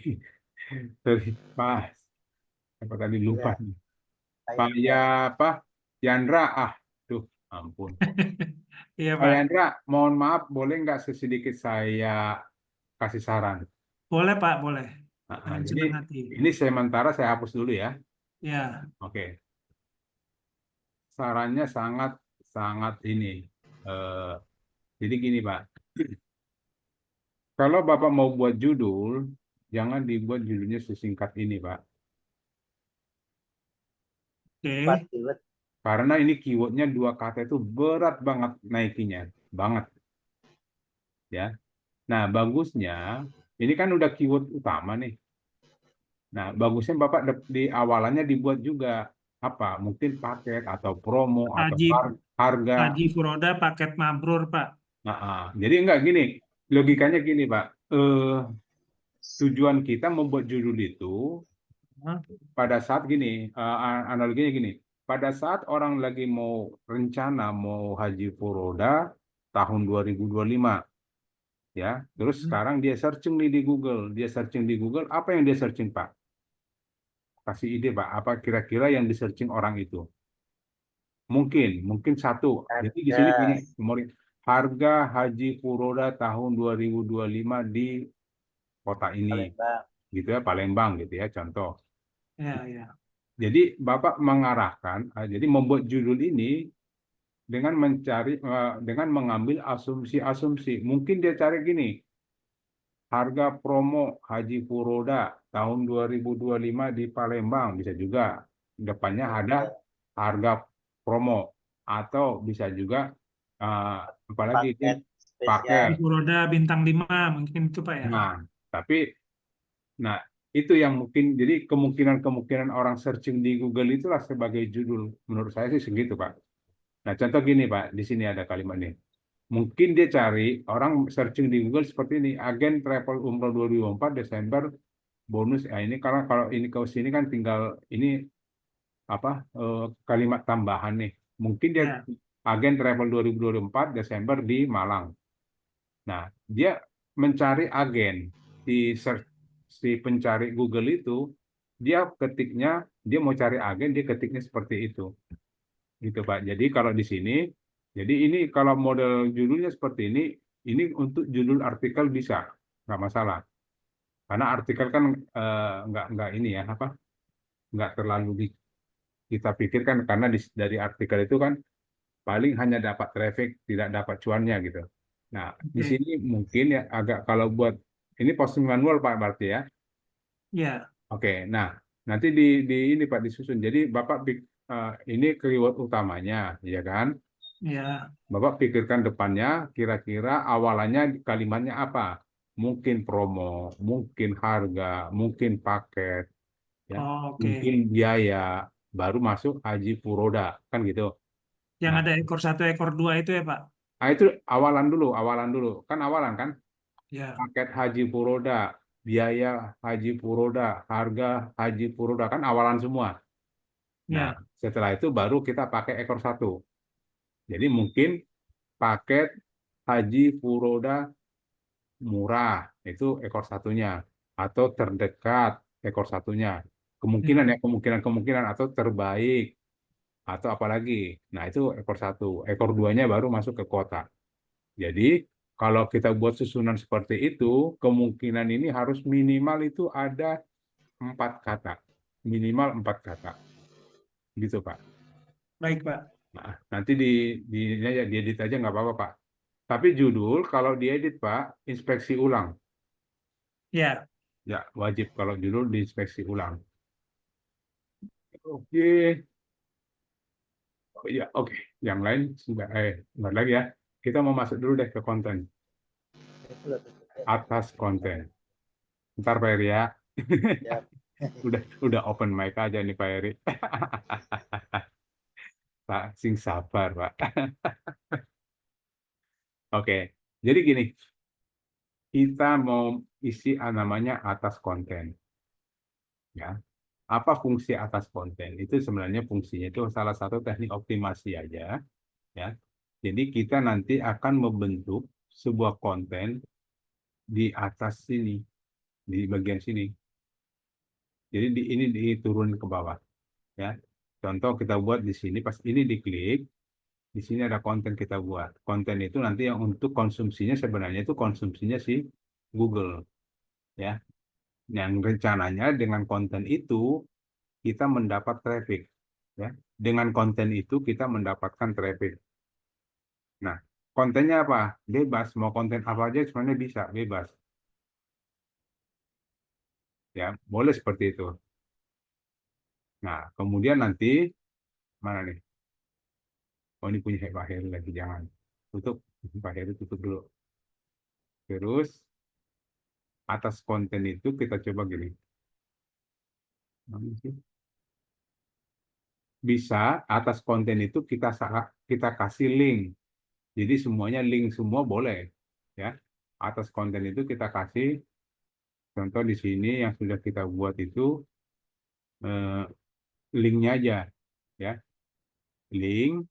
[SPEAKER 2] sorry Pak, apa tadi lupa
[SPEAKER 3] Ya,
[SPEAKER 2] nih. Pak
[SPEAKER 3] baik
[SPEAKER 2] ya
[SPEAKER 3] ya.
[SPEAKER 2] apa, Yandra, tuh ampun.
[SPEAKER 4] Iya
[SPEAKER 2] Pak
[SPEAKER 4] Pak.
[SPEAKER 2] Yandra, mohon maaf, boleh nggak sesedikit saya kasih saran?
[SPEAKER 4] Boleh Pak, boleh.
[SPEAKER 2] Nah,
[SPEAKER 4] Dengan
[SPEAKER 2] jadi
[SPEAKER 4] senang hati.
[SPEAKER 2] ini sementara saya hapus dulu ya.
[SPEAKER 4] Ya,
[SPEAKER 2] Oke, sarannya sangat sangat ini. eh, jadi gini Pak, kalau Bapak mau buat judul, jangan dibuat judulnya sesingkat ini Pak.
[SPEAKER 3] Pas
[SPEAKER 4] oke.
[SPEAKER 3] keyword.
[SPEAKER 2] Karena ini keywordnya 2 kata itu berat banget naikinya, banget ya. Nah bagusnya, ini kan udah keyword utama nih. Nah bagusnya Bapak di awalannya dibuat juga apa? Mungkin paket atau promo atau
[SPEAKER 4] Haji
[SPEAKER 2] harga.
[SPEAKER 4] Haji Furoda paket mabrur Pak.
[SPEAKER 2] Jadi enggak gini, logikanya gini Pak. Tujuan kita membuat judul itu
[SPEAKER 4] Hah?
[SPEAKER 2] pada saat gini, analoginya gini, pada saat orang lagi mau rencana mau haji furoda tahun 2025, ya, terus
[SPEAKER 4] Hmm,
[SPEAKER 2] sekarang dia searching nih di Google, apa yang dia searching Pak? Kasih ide Pak, apa kira-kira yang di searching orang itu? Mungkin satu, jadi di sini
[SPEAKER 3] Harga
[SPEAKER 2] banyak harga haji furoda tahun 2025 di kota ini,
[SPEAKER 3] Palembang.
[SPEAKER 2] gitu ya, Palembang gitu ya, contoh.
[SPEAKER 4] Ya, ya.
[SPEAKER 2] Jadi Bapak mengarahkan, jadi membuat judul ini dengan mengambil asumsi-asumsi. Mungkin dia cari gini, harga promo Haji Furoda tahun 2025 di Palembang, bisa juga depannya ada
[SPEAKER 3] Ya,
[SPEAKER 2] harga promo, atau bisa juga eh, apalagi ini
[SPEAKER 3] paket
[SPEAKER 2] paket.
[SPEAKER 3] spesial.
[SPEAKER 4] Haji Furoda bintang 5 mungkin itu Pak ya.
[SPEAKER 2] Nah, tapi nah itu yang mungkin, jadi kemungkinan orang searching di Google itulah sebagai judul. Menurut saya sih segitu Pak. Nah, contoh gini Pak, di sini ada kalimat nih. Mungkin dia cari, orang searching di Google seperti ini, agen travel umroh 2024 Desember bonus. Ini karena kalau ini ke sini kan tinggal ini apa, kalimat tambahan nih. Mungkin dia
[SPEAKER 4] Ya,
[SPEAKER 2] agen travel 2024 Desember di Malang. Nah, dia mencari agen di search, si pencari Google itu, dia ketiknya, dia mau cari agen, dia ketiknya seperti itu. Gitu Pak. Jadi kalau di sini, jadi ini kalau model judulnya seperti ini untuk judul artikel bisa, nggak masalah. Karena artikel kan nggak ini ya apa, nggak terlalu kita pikirkan, karena dari artikel itu kan paling hanya dapat traffic, tidak dapat cuannya gitu. Nah di
[SPEAKER 4] oke.
[SPEAKER 2] sini mungkin ya agak, kalau buat ini posting manual Pak berarti ya.
[SPEAKER 4] Ya,
[SPEAKER 2] Oke, nah nanti di ini Pak disusun. Jadi Bapak ini keyword utamanya, ya kan?
[SPEAKER 4] ya.
[SPEAKER 2] Bapak pikirkan depannya, kira-kira awalannya kalimatnya apa? Mungkin promo, mungkin harga, mungkin paket, ya,
[SPEAKER 4] Oke.
[SPEAKER 2] mungkin biaya, baru masuk Haji Furoda, kan gitu.
[SPEAKER 4] Yang
[SPEAKER 2] Nah,
[SPEAKER 4] ada ekor 1, ekor 2 itu ya Pak.
[SPEAKER 2] itu awalan dulu, kan awalan kan?
[SPEAKER 4] Ya,
[SPEAKER 2] Paket Haji Furoda, biaya Haji Furoda, harga Haji Furoda, kan awalan semua. Nah,
[SPEAKER 4] ya.
[SPEAKER 2] setelah itu baru kita pakai ekor 1. Jadi mungkin paket Haji Furoda murah itu ekor satunya, atau terdekat ekor satunya, kemungkinan
[SPEAKER 4] Ya.
[SPEAKER 2] ya, kemungkinan atau terbaik, atau apalagi. Nah itu ekor 1, ekor 2-nya baru masuk ke kota. Jadi kalau kita buat susunan seperti itu, kemungkinan ini harus minimal itu ada 4 kata, minimal 4 kata gitu Pak.
[SPEAKER 4] Baik Pak.
[SPEAKER 2] Nah, nanti ini aja, diedit aja nggak apa-apa Pak. Tapi judul kalau diedit Pak, inspeksi ulang.
[SPEAKER 4] Ya,
[SPEAKER 2] Ya, wajib kalau judul diinspeksi ulang. Oke, oh, ya oke. Yang lain sudah, bentar lagi ya. Kita mau masuk dulu deh ke konten,
[SPEAKER 3] Itu lebih kecil.
[SPEAKER 2] atas konten. Ntar Pak Eri ya.
[SPEAKER 3] Ya,
[SPEAKER 2] Udah open mic aja nih Pak Eri. Pak, sing sabar Pak. Oke, jadi gini, kita mau isi namanya atas konten, ya. Apa fungsi atas konten? Itu sebenarnya fungsinya itu salah satu teknik optimasi aja, ya. Jadi kita nanti akan membentuk sebuah konten di atas sini, di bagian sini. Jadi ini diturun ke bawah, ya. Contoh kita buat di sini, pas ini diklik, di sini ada konten kita buat. Konten itu nanti yang untuk konsumsinya sebenarnya itu konsumsinya si Google, ya. Yang rencananya dengan konten itu kita mendapat traffic, ya. Dengan konten itu kita mendapatkan traffic. Nah, kontennya apa? Bebas, mau konten apa aja sebenarnya bisa, bebas. Ya, boleh seperti itu. Nah, kemudian nanti mana nih? Oh, ini punya Pak Heru lagi, jangan. Tutup, Pak Heru tutup dulu. Terus atas konten itu kita coba gini. Mana sih? Bisa atas konten itu kita kasih link. Jadi semuanya link semua boleh, ya. Atas konten itu kita kasih contoh di sini yang sudah kita buat itu eh, linknya aja, ya, link,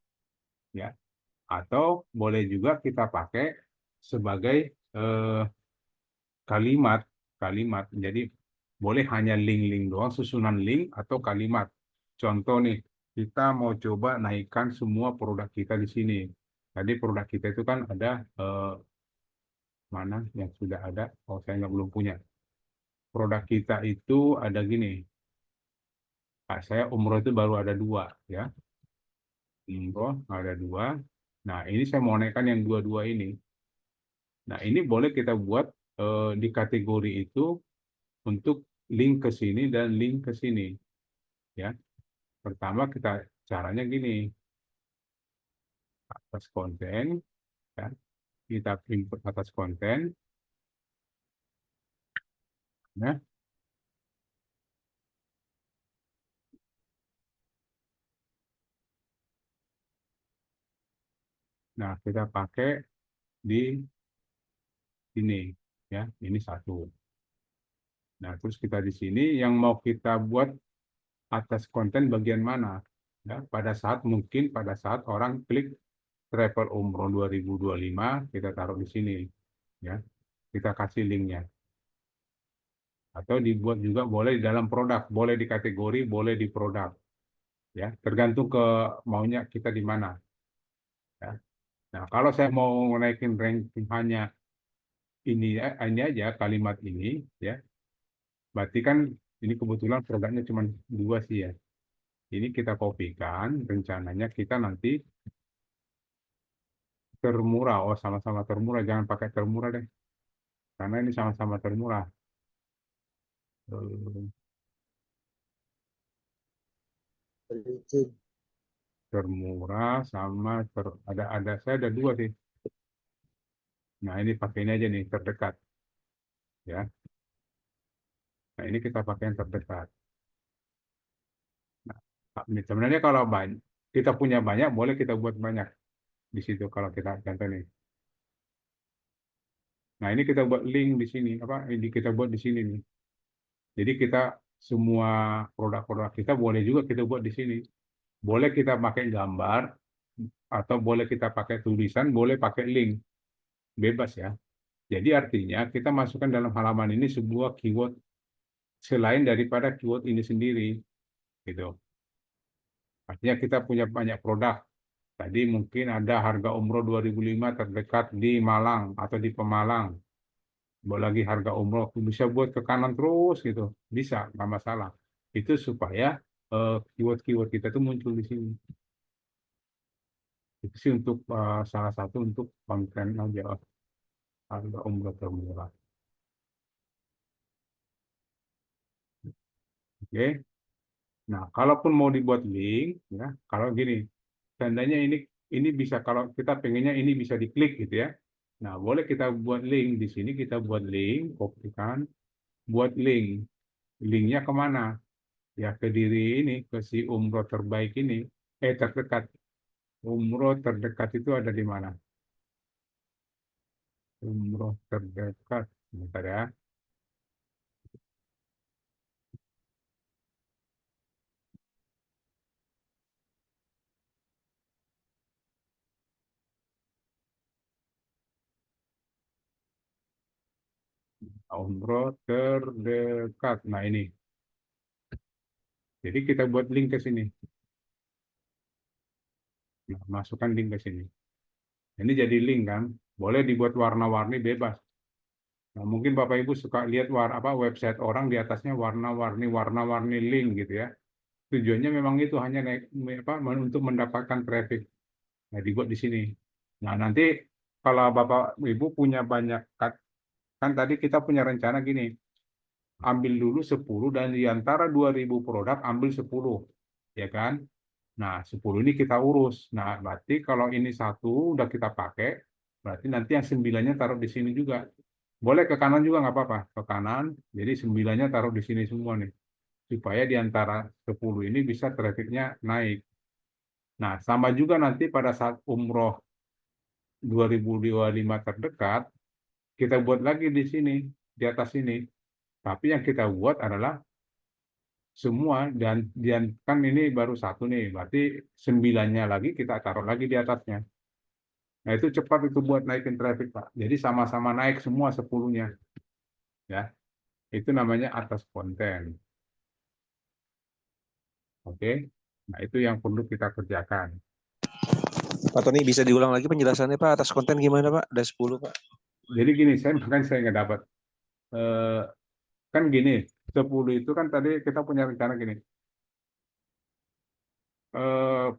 [SPEAKER 2] ya. Atau boleh juga kita pakai sebagai eh, kalimat, kalimat. Jadi boleh hanya link-link doang, susunan link atau kalimat. Contoh nih, kita mau coba naikkan semua produk kita di sini. Tadi produk kita itu kan ada mana yang sudah ada? Oh, saya nggak belum punya. Produk kita itu ada gini. Nah, saya umroh itu baru ada dua, ya. Umroh ada dua. Nah, ini saya mau naikkan yang dua-dua ini. Nah, ini boleh kita buat di kategori itu untuk link ke sini dan link ke sini, ya. Pertama kita caranya gini, atas konten, ya. Kita input atas konten, ya. Nah, kita pakai di sini, ya. Ini satu. Nah, terus kita di sini yang mau kita buat atas konten bagian mana? Ya, pada saat orang klik travel umroh 2025, kita taruh di sini, ya. Kita kasih linknya. Atau dibuat juga boleh di dalam produk, boleh di kategori, boleh di produk, ya. Tergantung ke maunya kita di mana, ya. Nah, kalau saya mau naikin ranking hanya ini aja kalimat ini, ya. Berarti kan ini kebetulan produknya cuma dua sih, ya. Ini kita kopikan, rencananya kita nanti termurah. Oh, sama-sama termurah. Jangan pakai termurah deh. Karena ini sama-sama termurah. Eh,
[SPEAKER 3] Berizin.
[SPEAKER 2] Termurah sama ada saya ada dua sih. Nah, ini pakai ini aja nih, terdekat. Ya. Nah, ini kita pakai yang terdekat. Nah, sebenarnya kalau banyak, kita punya banyak, boleh kita buat banyak di situ kalau kita contoh nih. Nah, ini kita buat link di sini. Apa? Ini kita buat di sini nih. Jadi kita semua produk-produk kita boleh juga kita buat di sini. Boleh kita pakai gambar, atau boleh kita pakai tulisan, boleh pakai link. Bebas, ya. Jadi artinya kita masukkan dalam halaman ini sebuah keyword selain daripada keyword ini sendiri, gitu. Artinya kita punya banyak produk. Tadi mungkin ada harga umroh 2005 terdekat di Malang atau di Pemalang. Buat lagi harga umroh bisa buat ke kanan terus gitu. Bisa, nggak masalah. Itu supaya keyword-keyword kita tuh muncul di sini. Itu sih untuk salah satu untuk konten aja harga umroh termurah. Oke. Nah, kalaupun mau dibuat link, ya, kalau gini, tandanya ini bisa kalau kita pengennya ini bisa diklik gitu, ya. Nah, boleh kita buat link di sini, kita buat link, kopikan, buat link. Linknya kemana? Ya ke diri ini, ke si umroh terbaik ini, terdekat. Umroh terdekat itu ada di mana? Umroh terdekat. Bentar, ya. Umroh terdekat. Nah ini. Jadi kita buat link ke sini. Nah, masukkan link ke sini. Ini jadi link kan. Boleh dibuat warna-warni bebas. Nah, mungkin Bapak Ibu suka lihat website orang di atasnya warna-warni link gitu ya. Tujuannya memang itu hanya untuk mendapatkan traffic. Nah, dibuat di sini. Nah, nanti kalau Bapak Ibu punya banyak kan tadi kita punya rencana gini. Ambil dulu 10 dan di antara 2.000 produk ambil 10. Ya kan? Nah, 10 ini kita urus. Nah, berarti kalau ini satu udah kita pakai, berarti nanti yang 9-nya taruh di sini juga. Boleh ke kanan juga nggak apa-apa. Ke kanan, jadi 9-nya taruh di sini semua nih. Supaya di antara 10 ini bisa trafficnya naik. Nah, sama juga nanti pada saat umroh 2025 terdekat, kita buat lagi di sini, di atas ini. Tapi yang kita buat adalah semua dan kan ini baru satu nih, berarti 9-nya lagi kita taruh lagi di atasnya. Nah itu cepat itu buat naikin traffic Pak. Jadi sama-sama naik semua 10-nya, ya. Itu namanya atas konten. Oke. Nah itu yang perlu kita kerjakan.
[SPEAKER 5] Pak Tony bisa diulang lagi penjelasannya Pak atas konten gimana Pak? Ada 10 Pak.
[SPEAKER 2] Jadi gini, saya nggak dapat. Kan gini, 10 itu kan tadi kita punya rencana gini.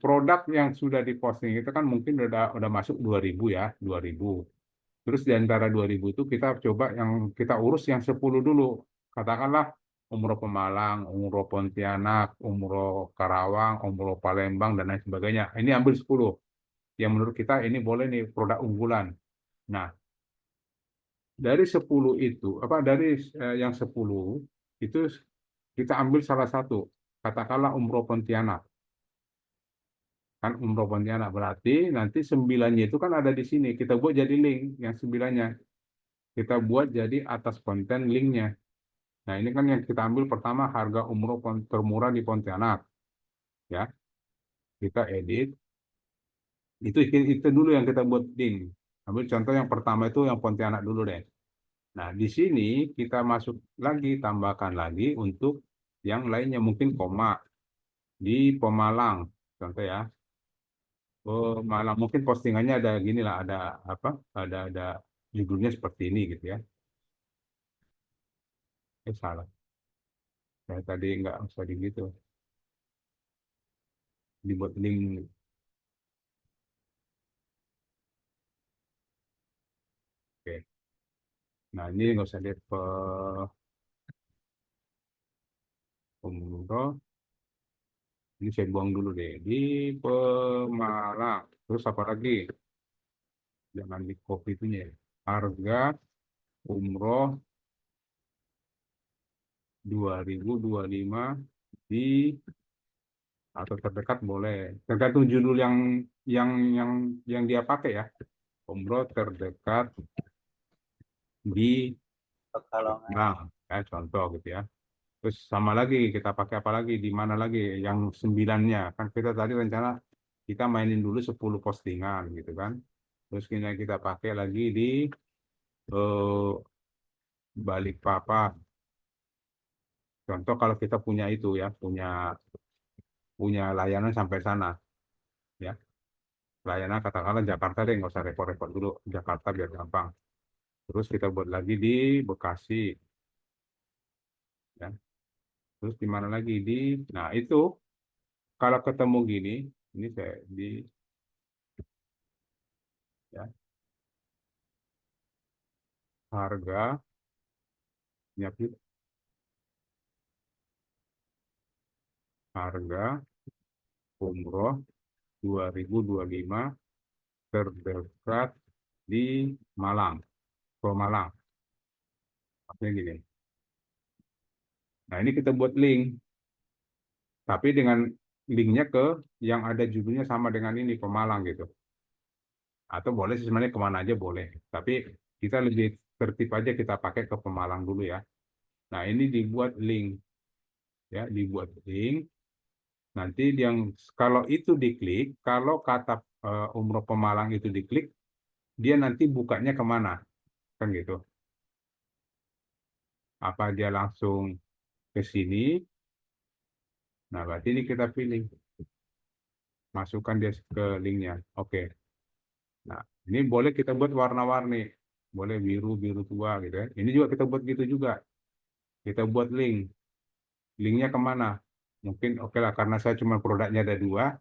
[SPEAKER 2] Produk yang sudah diposting itu kan mungkin udah masuk 2.000 ya, 2.000. Terus di antara 2.000 itu kita coba yang kita urus yang 10 dulu. Katakanlah umroh Pemalang, umroh Pontianak, umroh Karawang, umroh Palembang, dan lain sebagainya. Ini ambil 10. Yang menurut kita ini boleh nih produk unggulan. Nah, dari 10 itu, dari yang 10 itu kita ambil salah satu. Katakanlah umroh Pontianak. Kan umroh Pontianak berarti nanti 9-nya itu kan ada di sini. Kita buat jadi link yang 9-nya. Kita buat jadi atas konten linknya. Nah ini kan yang kita ambil pertama harga umroh termurah di Pontianak. Ya, kita edit. Itu dulu yang kita buat link. Ambil contoh yang pertama itu yang Pontianak dulu deh. Nah di sini kita masuk lagi, tambahkan lagi untuk yang lainnya mungkin koma di Pemalang. Contoh ya. Malah mungkin postingannya ada gini lah, ada apa? Ada judulnya seperti ini gitu ya. Salah. Saya tadi nggak usah di gitu. Dibuat link. Oke. Nah ini nggak usah lihat umroh. Ini saya buang dulu deh. Di Pemalang. Terus apa lagi? Jangan di copy itunya ya. Harga umroh 2025 di atau terdekat boleh. Tergantung judul yang yang yang dia pakai ya. Umroh terdekat di
[SPEAKER 3] Pekalongan.
[SPEAKER 2] Nah, contoh gitu ya. Terus sama lagi kita pakai apa lagi di mana lagi yang 9-nya kan kita tadi rencana kita mainin dulu 10 postingan gitu kan. Terus kita pakai lagi di Balikpapan. Contoh kalau kita punya itu ya, punya layanan sampai sana ya. Layanan katakanlah Jakarta deh, nggak usah repot-repot dulu. Jakarta biar gampang. Terus kita buat lagi di Bekasi ya. Terus di mana lagi nah itu kalau ketemu gini, ini saya ya, harga harga umroh 2025 terdekat di Malang, Malang. Artinya gini. Nah ini kita buat link, tapi dengan linknya ke yang ada judulnya sama dengan ini Pemalang gitu. Atau boleh sih sebenarnya kemana aja boleh, tapi kita lebih tertib aja kita pakai ke Pemalang dulu ya. Nah ini dibuat link, ya dibuat link. Nanti yang kalau itu diklik, kalau kata umroh Pemalang itu diklik, dia nanti bukanya kemana, kan gitu. Apa dia langsung ke sini? Nah, berarti ini kita pilih. Masukkan dia ke linknya. Oke. Nah, ini boleh kita buat warna-warni. Boleh biru, biru tua gitu ya. Ini juga kita buat gitu juga. Kita buat link. Linknya kemana? Mungkin oke lah, karena saya cuma produknya ada 2.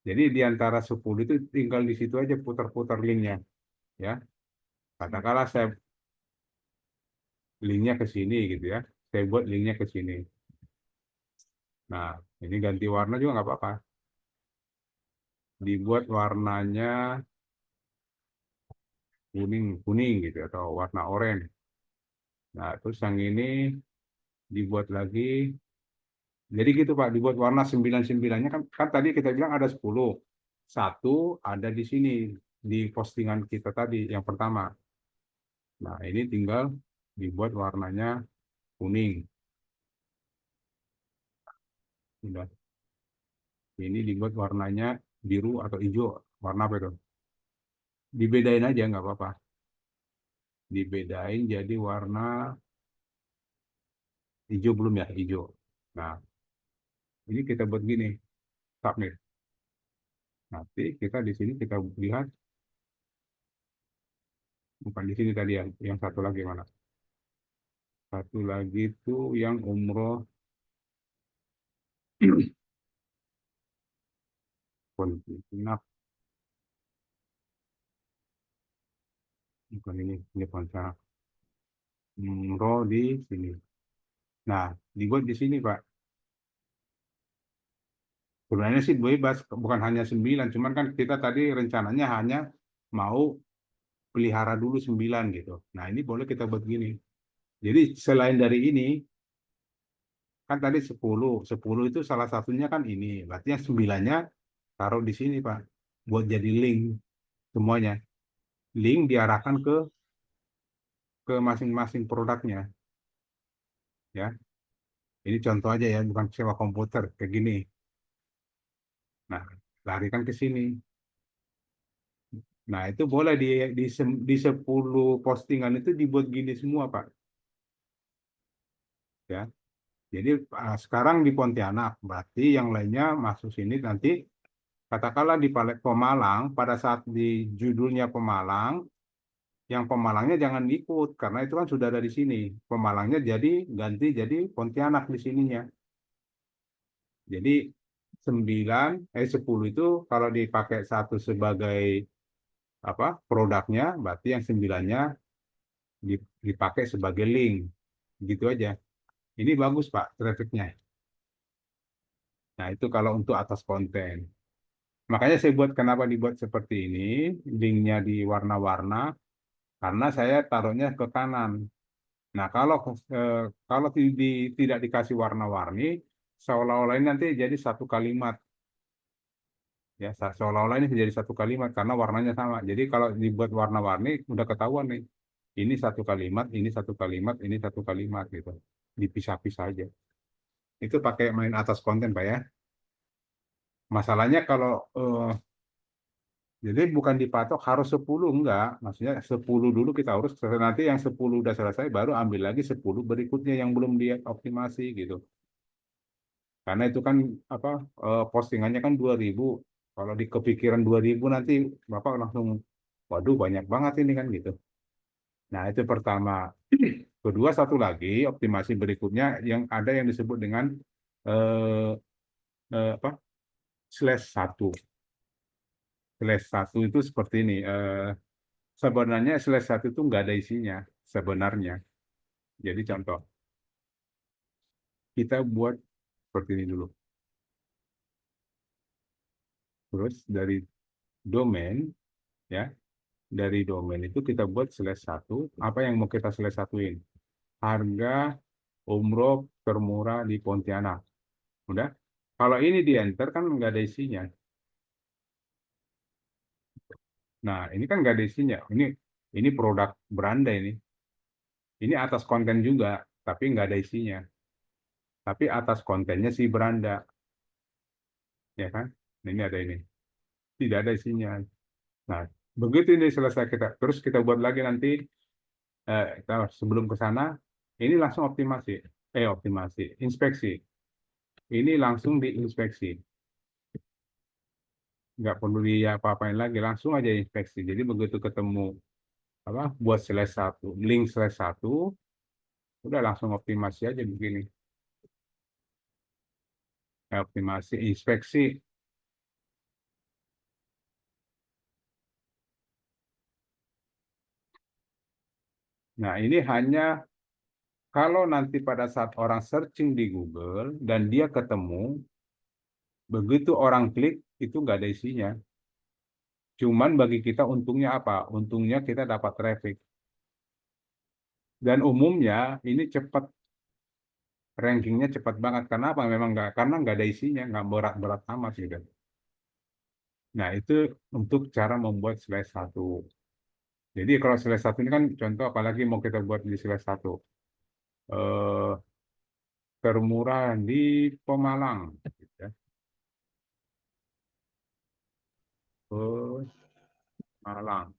[SPEAKER 2] Jadi di antara 10 itu tinggal di situ aja putar-putar linknya. Ya. Katakanlah saya linknya ke sini gitu ya. Saya buat linknya ke sini. Nah, ini ganti warna juga nggak apa-apa. Dibuat warnanya kuning gitu atau warna oranye. Nah, terus yang ini dibuat lagi. Jadi gitu Pak, dibuat warna 9-9-nya kan tadi kita bilang ada 10. 1 ada di sini di postingan kita tadi yang pertama. Nah, ini tinggal dibuat warnanya kuning. Sudah. Ini dibuat warnanya biru atau hijau. Warna apa itu? Dibedain aja nggak apa-apa. Dibedain jadi warna hijau belum ya, hijau. Nah, ini kita buat gini, submit. Nanti kita di sini kita lihat, bukan di sini tadi yang satu lagi mana? Satu lagi itu yang umroh Pontianak. Bukan ini Pontianak. Umroh di sini. Nah, dibuat di sini Pak. Sebenarnya sih bebas, bukan hanya 9, cuman kan kita tadi rencananya hanya mau pelihara dulu 9 gitu. Nah, ini boleh kita buat gini. Jadi selain dari ini, kan tadi 10. 10 itu salah satunya kan ini. Berarti yang 9-nya taruh di sini Pak. Buat jadi link semuanya. Link diarahkan ke masing-masing produknya. Ya, ini contoh aja ya, bukan sewa komputer kayak gini. Nah, larikan ke sini. Nah, itu boleh di 10 postingan itu dibuat gini semua, Pak. Ya. Jadi sekarang di Pontianak, berarti yang lainnya masuk sini nanti katakanlah di Pemalang, pada saat di judulnya Pemalang, yang Pemalangnya jangan ikut karena itu kan sudah ada di sini. Pemalangnya jadi ganti jadi Pontianak di sininya. Jadi 10 itu kalau dipakai satu sebagai apa produknya, berarti yang 9-nya dipakai sebagai link. Gitu aja. Ini bagus Pak trafficnya. Nah itu kalau untuk atas konten. Makanya saya buat kenapa dibuat seperti ini, linknya di warna-warna, karena saya taruhnya ke kanan. Nah kalau tidak dikasih warna-warni, seolah-olah ini nanti jadi satu kalimat. Ya seolah-olah ini jadi satu kalimat karena warnanya sama. Jadi kalau dibuat warna-warni udah ketahuan nih. Ini satu kalimat, ini satu kalimat, ini satu kalimat gitu. Dipisah-pisah aja. Itu pakai main atas konten Pak ya. Masalahnya kalau jadi bukan dipatok harus 10 enggak. Maksudnya 10 dulu kita urus, nanti yang 10 udah selesai baru ambil lagi 10 berikutnya yang belum dia optimasi gitu. Karena itu kan apa postingannya kan 2000. Kalau di kepikiran 2000 nanti Bapak langsung waduh banyak banget ini kan gitu. Nah, itu pertama. Kedua satu lagi optimasi berikutnya yang ada yang disebut dengan eh, apa? /1. /1 itu seperti ini. Sebenarnya /1 itu nggak ada isinya sebenarnya. Jadi contoh, kita buat seperti ini dulu. Terus dari domain, ya, dari domain itu kita buat /1. Apa yang mau kita /1-in? Harga umroh termurah di Pontianak. Udah? Kalau ini di enter kan nggak ada isinya. Nah, ini kan nggak ada isinya. Ini produk beranda ini. Ini atas konten juga, tapi nggak ada isinya. Tapi atas kontennya si beranda, ya kan? Nah, ini ada ini. Tidak ada isinya. Nah, begitu ini selesai terus kita buat lagi nanti sebelum ke sana Ini langsung optimasi, inspeksi. Ini langsung diinspeksi. Nggak perlu apa-apain lagi, langsung aja inspeksi. Jadi begitu ketemu buat link /1, udah langsung optimasi aja begini. Optimasi, inspeksi. Nah, ini hanya kalau nanti pada saat orang searching di Google dan dia ketemu, begitu orang klik, itu nggak ada isinya. Cuman bagi kita untungnya apa? Untungnya kita dapat traffic. Dan umumnya ini cepat, rankingnya cepat banget. Kenapa? Memang nggak, karena nggak ada isinya, nggak berat-berat amat gitu. Nah, itu untuk cara membuat /1. Jadi kalau /1 ini kan contoh, apalagi mau kita buat di /1. Eh, Termurah di Pemalang. Gitu ya. Pemalang.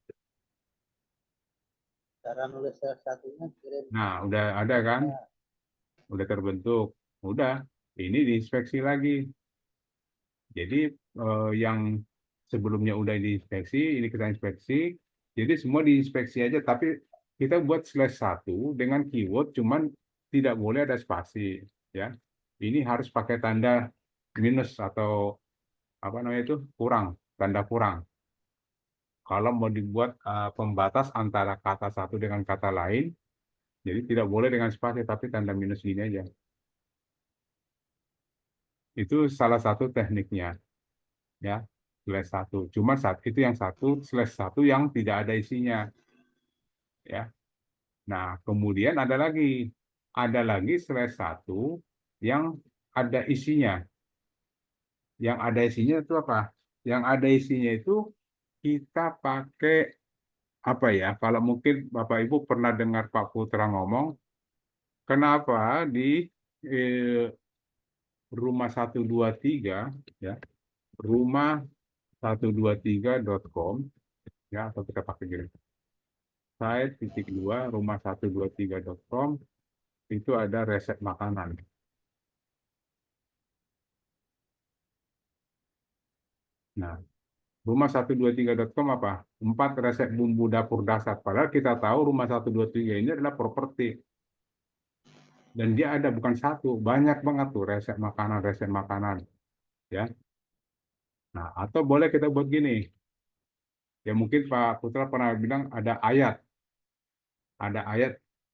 [SPEAKER 3] Cara nulis /1-nya kirim.
[SPEAKER 2] Nah, udah ada kan?
[SPEAKER 3] Ya,
[SPEAKER 2] Udah terbentuk. Udah, ini diinspeksi lagi. Jadi yang sebelumnya udah diinspeksi, ini kita inspeksi. Jadi semua diinspeksi aja, tapi kita buat /1 dengan keyword, cuman tidak boleh ada spasi, ya. Ini harus pakai tanda minus atau apa namanya itu, kurang, tanda kurang. Kalau mau dibuat pembatas antara kata satu dengan kata lain, jadi tidak boleh dengan spasi, tapi tanda minus gini aja. Itu salah satu tekniknya, ya. /1. Cuma saat itu yang /1 yang tidak ada isinya, ya. Nah, kemudian ada lagi /1 yang ada isinya. Yang ada isinya itu apa? Yang ada isinya itu kita pakai apa ya? Kalau mungkin Bapak Ibu pernah dengar Pak Putra ngomong, kenapa di rumah 123, ya, rumah123.com, ya, atau kita pakai gini, site.2 rumah123.com, itu ada resep makanan. Nah, rumah123.com apa? 4 resep bumbu dapur dasar. Padahal kita tahu rumah123 ini adalah properti. Dan dia ada bukan satu, banyak banget tuh resep makanan, ya. Nah, atau boleh kita buat gini. Ya mungkin Pak Putra pernah bilang ada ayat,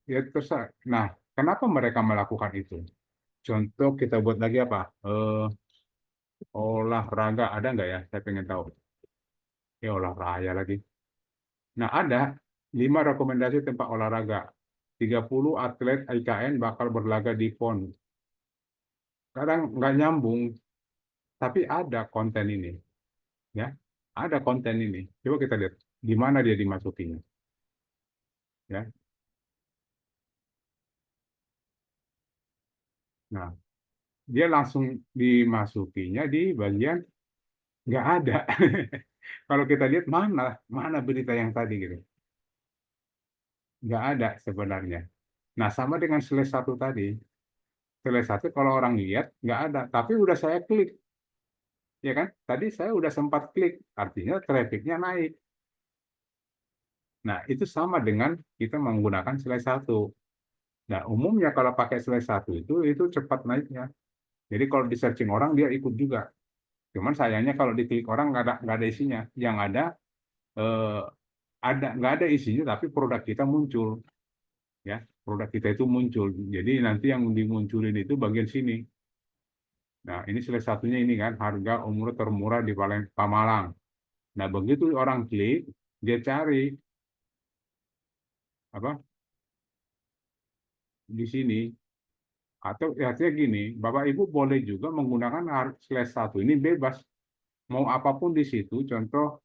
[SPEAKER 2] ya terserah. Nah, kenapa mereka melakukan itu? Contoh kita buat lagi apa? Olahraga ada nggak ya? Saya pengen tahu. Ya olahraga lagi. Nah, ada 5 rekomendasi tempat olahraga. 30 atlet IKN bakal berlaga di PON. Kadang nggak nyambung, tapi ada konten ini. Ya, ada konten ini. Coba kita lihat di mana dia dimasukinya. Ya. Nah, dia langsung dimasukinya di bagian nggak ada. Kalau kita lihat mana mana berita yang tadi gitu, nggak ada sebenarnya. Nah, sama dengan /1 tadi. /1 kalau orang lihat nggak ada, tapi udah saya klik, ya kan? Tadi saya udah sempat klik, artinya trafficnya naik. Nah, itu sama dengan kita menggunakan /1. Nah, umumnya kalau pakai /1 itu cepat naiknya. Jadi kalau di searching orang dia ikut juga. Cuman sayangnya kalau diklik orang nggak ada isinya. Yang eh, nggak ada isinya, tapi produk kita muncul, ya. Produk kita itu muncul. Jadi nanti yang dimunculin itu bagian sini. Nah, ini /1-nya ini kan harga umroh termurah di Pamalang. Nah, begitu orang klik, dia cari apa di sini. Atau ya, artinya gini, Bapak Ibu boleh juga menggunakan /1 ini bebas. Mau apapun di situ, contoh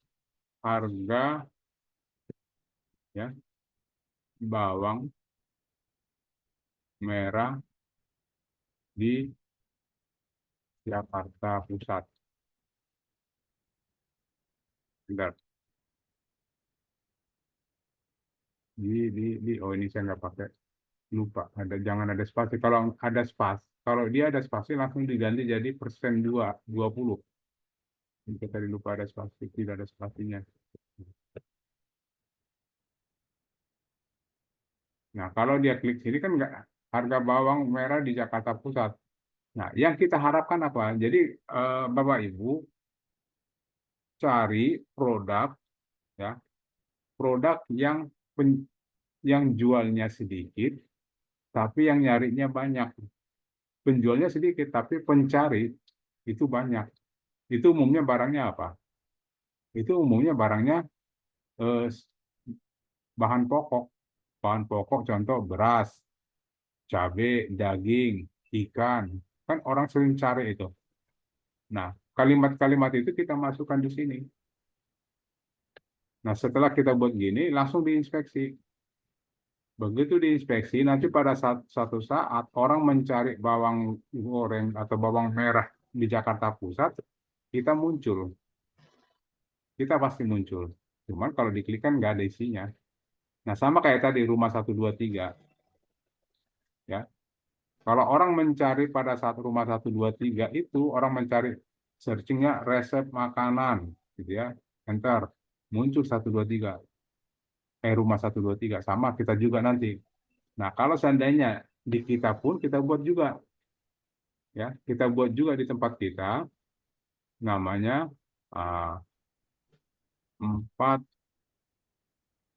[SPEAKER 2] harga, ya, bawang merah di Jakarta Pusat. Bentar. Oh ini saya nggak pakai. lupa, jangan ada spasi. Kalau ada spasi, kalau dia ada spasi langsung diganti jadi persen 20. Kita tadi lupa ada spasi, tidak ada spasinya. Nah, kalau dia klik sini kan nggak, harga bawang merah di Jakarta Pusat. Nah, yang kita harapkan apa? Jadi Bapak Ibu cari produk, ya, produk yang jualnya sedikit, tapi yang nyarinya banyak. Penjualnya sedikit, tapi pencari itu banyak. Itu umumnya barangnya apa? Itu umumnya barangnya eh, bahan pokok. Bahan pokok contoh beras, cabai, daging, ikan. Kan orang sering cari itu. Nah, kalimat-kalimat itu kita masukkan di sini. Nah, setelah kita buat gini, langsung diinspeksi. Begitu diinspeksi, nanti pada suatu saat orang mencari bawang goreng atau bawang merah di Jakarta Pusat, kita muncul. Kita pasti muncul. Cuman kalau diklik kan nggak ada isinya. Nah, sama kayak tadi rumah 123. Ya. Kalau orang mencari pada saat rumah 123 itu, orang mencari searchingnya resep makanan. Gitu ya. Enter. Muncul 123. Rumah 123. Sama kita juga nanti. Nah, kalau seandainya di kita pun kita buat juga. Ya, kita buat juga di tempat kita. Namanya 4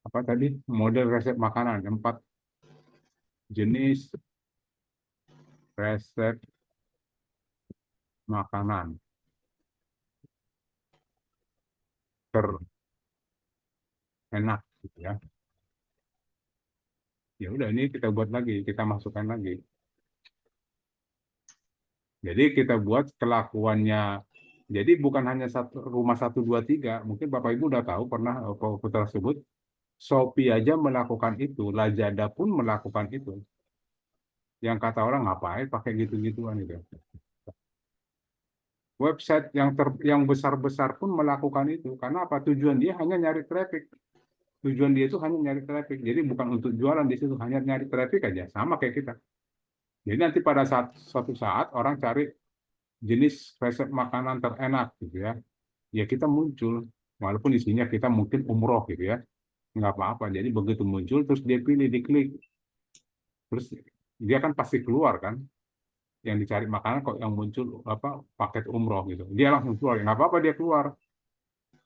[SPEAKER 2] apa tadi model resep makanan, 4 jenis resep makanan terenak gitu ya. Ya udah, ini kita buat lagi, kita masukkan lagi. Jadi kita buat kelakuannya. Jadi bukan hanya rumah 123, mungkin Bapak Ibu udah tahu pernah putar sebut Shopee aja melakukan itu, Lazada pun melakukan itu. Yang kata orang ngapain pakai gitu-gituan itu. Website yang besar-besar pun melakukan itu. Karena apa? Tujuan dia hanya nyari traffic. Tujuan dia itu hanya nyari traffic. Jadi bukan untuk jualan di situ, hanya nyari traffic aja. Sama kayak kita. Jadi nanti pada suatu saat orang cari jenis resep makanan terenak gitu ya. Ya kita muncul. Walaupun isinya kita mungkin umroh gitu ya. Nggak apa-apa. Jadi begitu muncul terus dia pilih, diklik. Terus dia kan pasti keluar kan. Yang dicari makanan kok yang muncul apa paket umroh gitu. Dia langsung keluar. Nggak apa-apa dia keluar.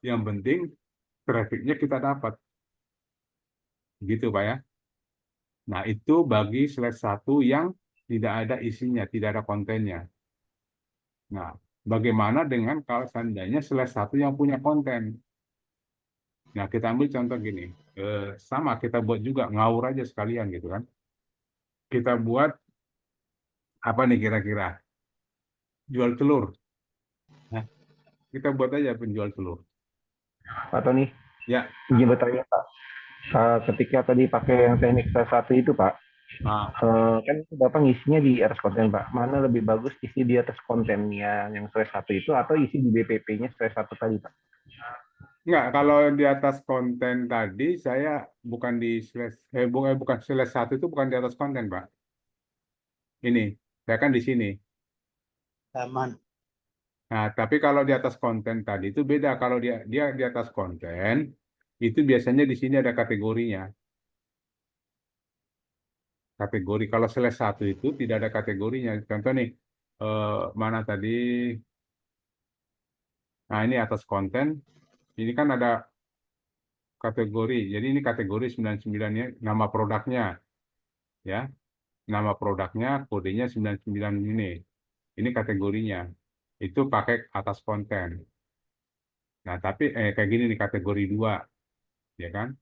[SPEAKER 2] Yang penting trafficnya kita dapat. Gitu Pak ya. Nah itu bagi slash 1 yang tidak ada isinya, tidak ada kontennya. Nah, bagaimana dengan kalau seandainya slash 1 yang punya konten? Nah, kita ambil contoh gini. Sama, kita buat juga, ngawur aja sekalian gitu kan. Kita buat, apa nih kira-kira? Jual telur. Nah, kita buat aja penjual telur.
[SPEAKER 5] Pak Tony,
[SPEAKER 2] Ya.
[SPEAKER 5] izin bertanya Pak. Ketika tadi pakai yang teknik satu itu Pak,
[SPEAKER 2] Nah,
[SPEAKER 5] kan Bapak ngisinya di atas konten Pak. Mana lebih bagus isi di atas kontennya yang slash 1 itu atau isi di BPP-nya slash 1 tadi Pak?
[SPEAKER 2] enggak, kalau di atas konten tadi, saya bukan di slash, bukan slash 1 itu bukan di atas konten Pak. Ini, saya kan di sini.
[SPEAKER 3] Aman.
[SPEAKER 2] Nah, tapi kalau di atas konten tadi itu beda. Kalau dia di atas konten, itu biasanya di sini ada kategorinya. Kategori. Kalau slash 1 itu tidak ada kategorinya. Contoh nih, mana tadi? Nah, ini atas konten. Ini kan ada kategori. Jadi ini kategori 99-nya, nama produknya. Ya, nama produknya, kodenya 99 ini. Ini kategorinya. Itu pakai atas konten. Nah, tapi kayak gini nih kategori 2. Ya kan?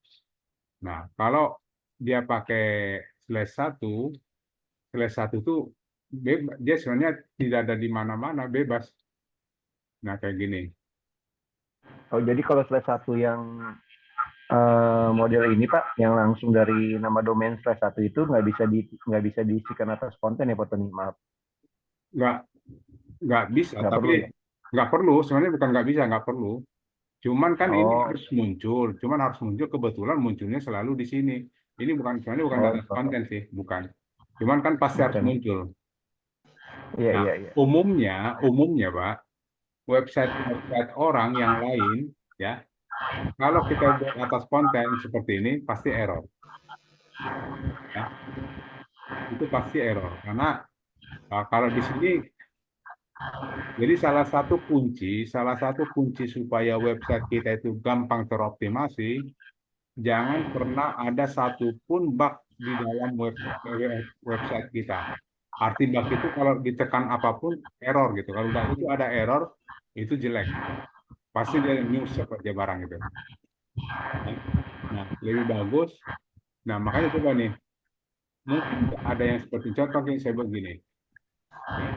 [SPEAKER 2] Nah, kalau dia pakai slash 1 itu dia sebenarnya tidak ada di mana-mana, bebas. Nah, kayak gini.
[SPEAKER 5] Oh, jadi kalau slash 1 yang model ini Pak, yang langsung dari nama domain slash 1 itu nggak bisa diisikan atas konten ya Pak Tony, maaf.
[SPEAKER 2] Nggak bisa,
[SPEAKER 5] Nggak
[SPEAKER 2] tapi
[SPEAKER 5] perlu ya?
[SPEAKER 2] nggak perlu. Sebenarnya bukan nggak bisa, nggak perlu. Cuman kan ini
[SPEAKER 5] Oh,
[SPEAKER 2] harus muncul. Cuman harus muncul, kebetulan munculnya selalu di sini. Ini sebenarnya bukan
[SPEAKER 5] Oh,
[SPEAKER 2] data konten sih, bukan. Cuman kan pasti harus
[SPEAKER 5] bukan.
[SPEAKER 2] muncul.
[SPEAKER 5] Iya,
[SPEAKER 2] Nah,
[SPEAKER 5] iya, iya.
[SPEAKER 2] umumnya Pak, website orang yang lain, ya, kalau kita buat atas konten seperti ini pasti error, ya, itu pasti error. Karena kalau di sini, jadi salah satu kunci supaya website kita itu gampang teroptimasi, jangan pernah ada satupun bug di dalam website kita. Arti bug itu kalau ditekan apapun error gitu. Kalau udah itu ada error, itu jelek. Pasti dia news seperti barang itu. Nah, lebih bagus. Nah, makanya coba nih, mungkin ada yang seperti contoh yang saya buat gini. Ya.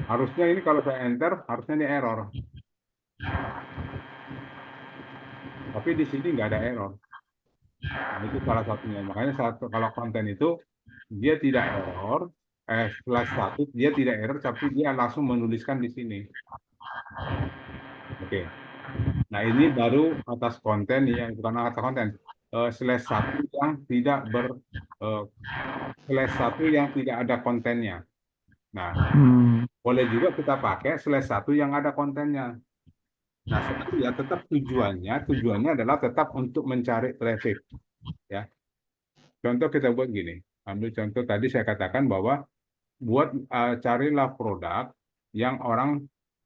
[SPEAKER 2] Harusnya ini kalau saya enter, harusnya ini error. Tapi di sini nggak ada error. Nah, itu salah satunya. Makanya kalau konten itu dia tidak error, setelah status dia tidak error, tapi dia langsung menuliskan di sini. Oke. Nah, ini baru atas konten ya, bukan atas konten. Slash satu yang tidak eh, slash satu yang tidak ada kontennya. Nah, boleh juga kita pakai slash satu yang ada kontennya. Nah, satu ya tetap tujuannya adalah tetap untuk mencari traffic. Ya, contoh kita buat gini. Ambil contoh tadi saya katakan bahwa carilah produk yang orang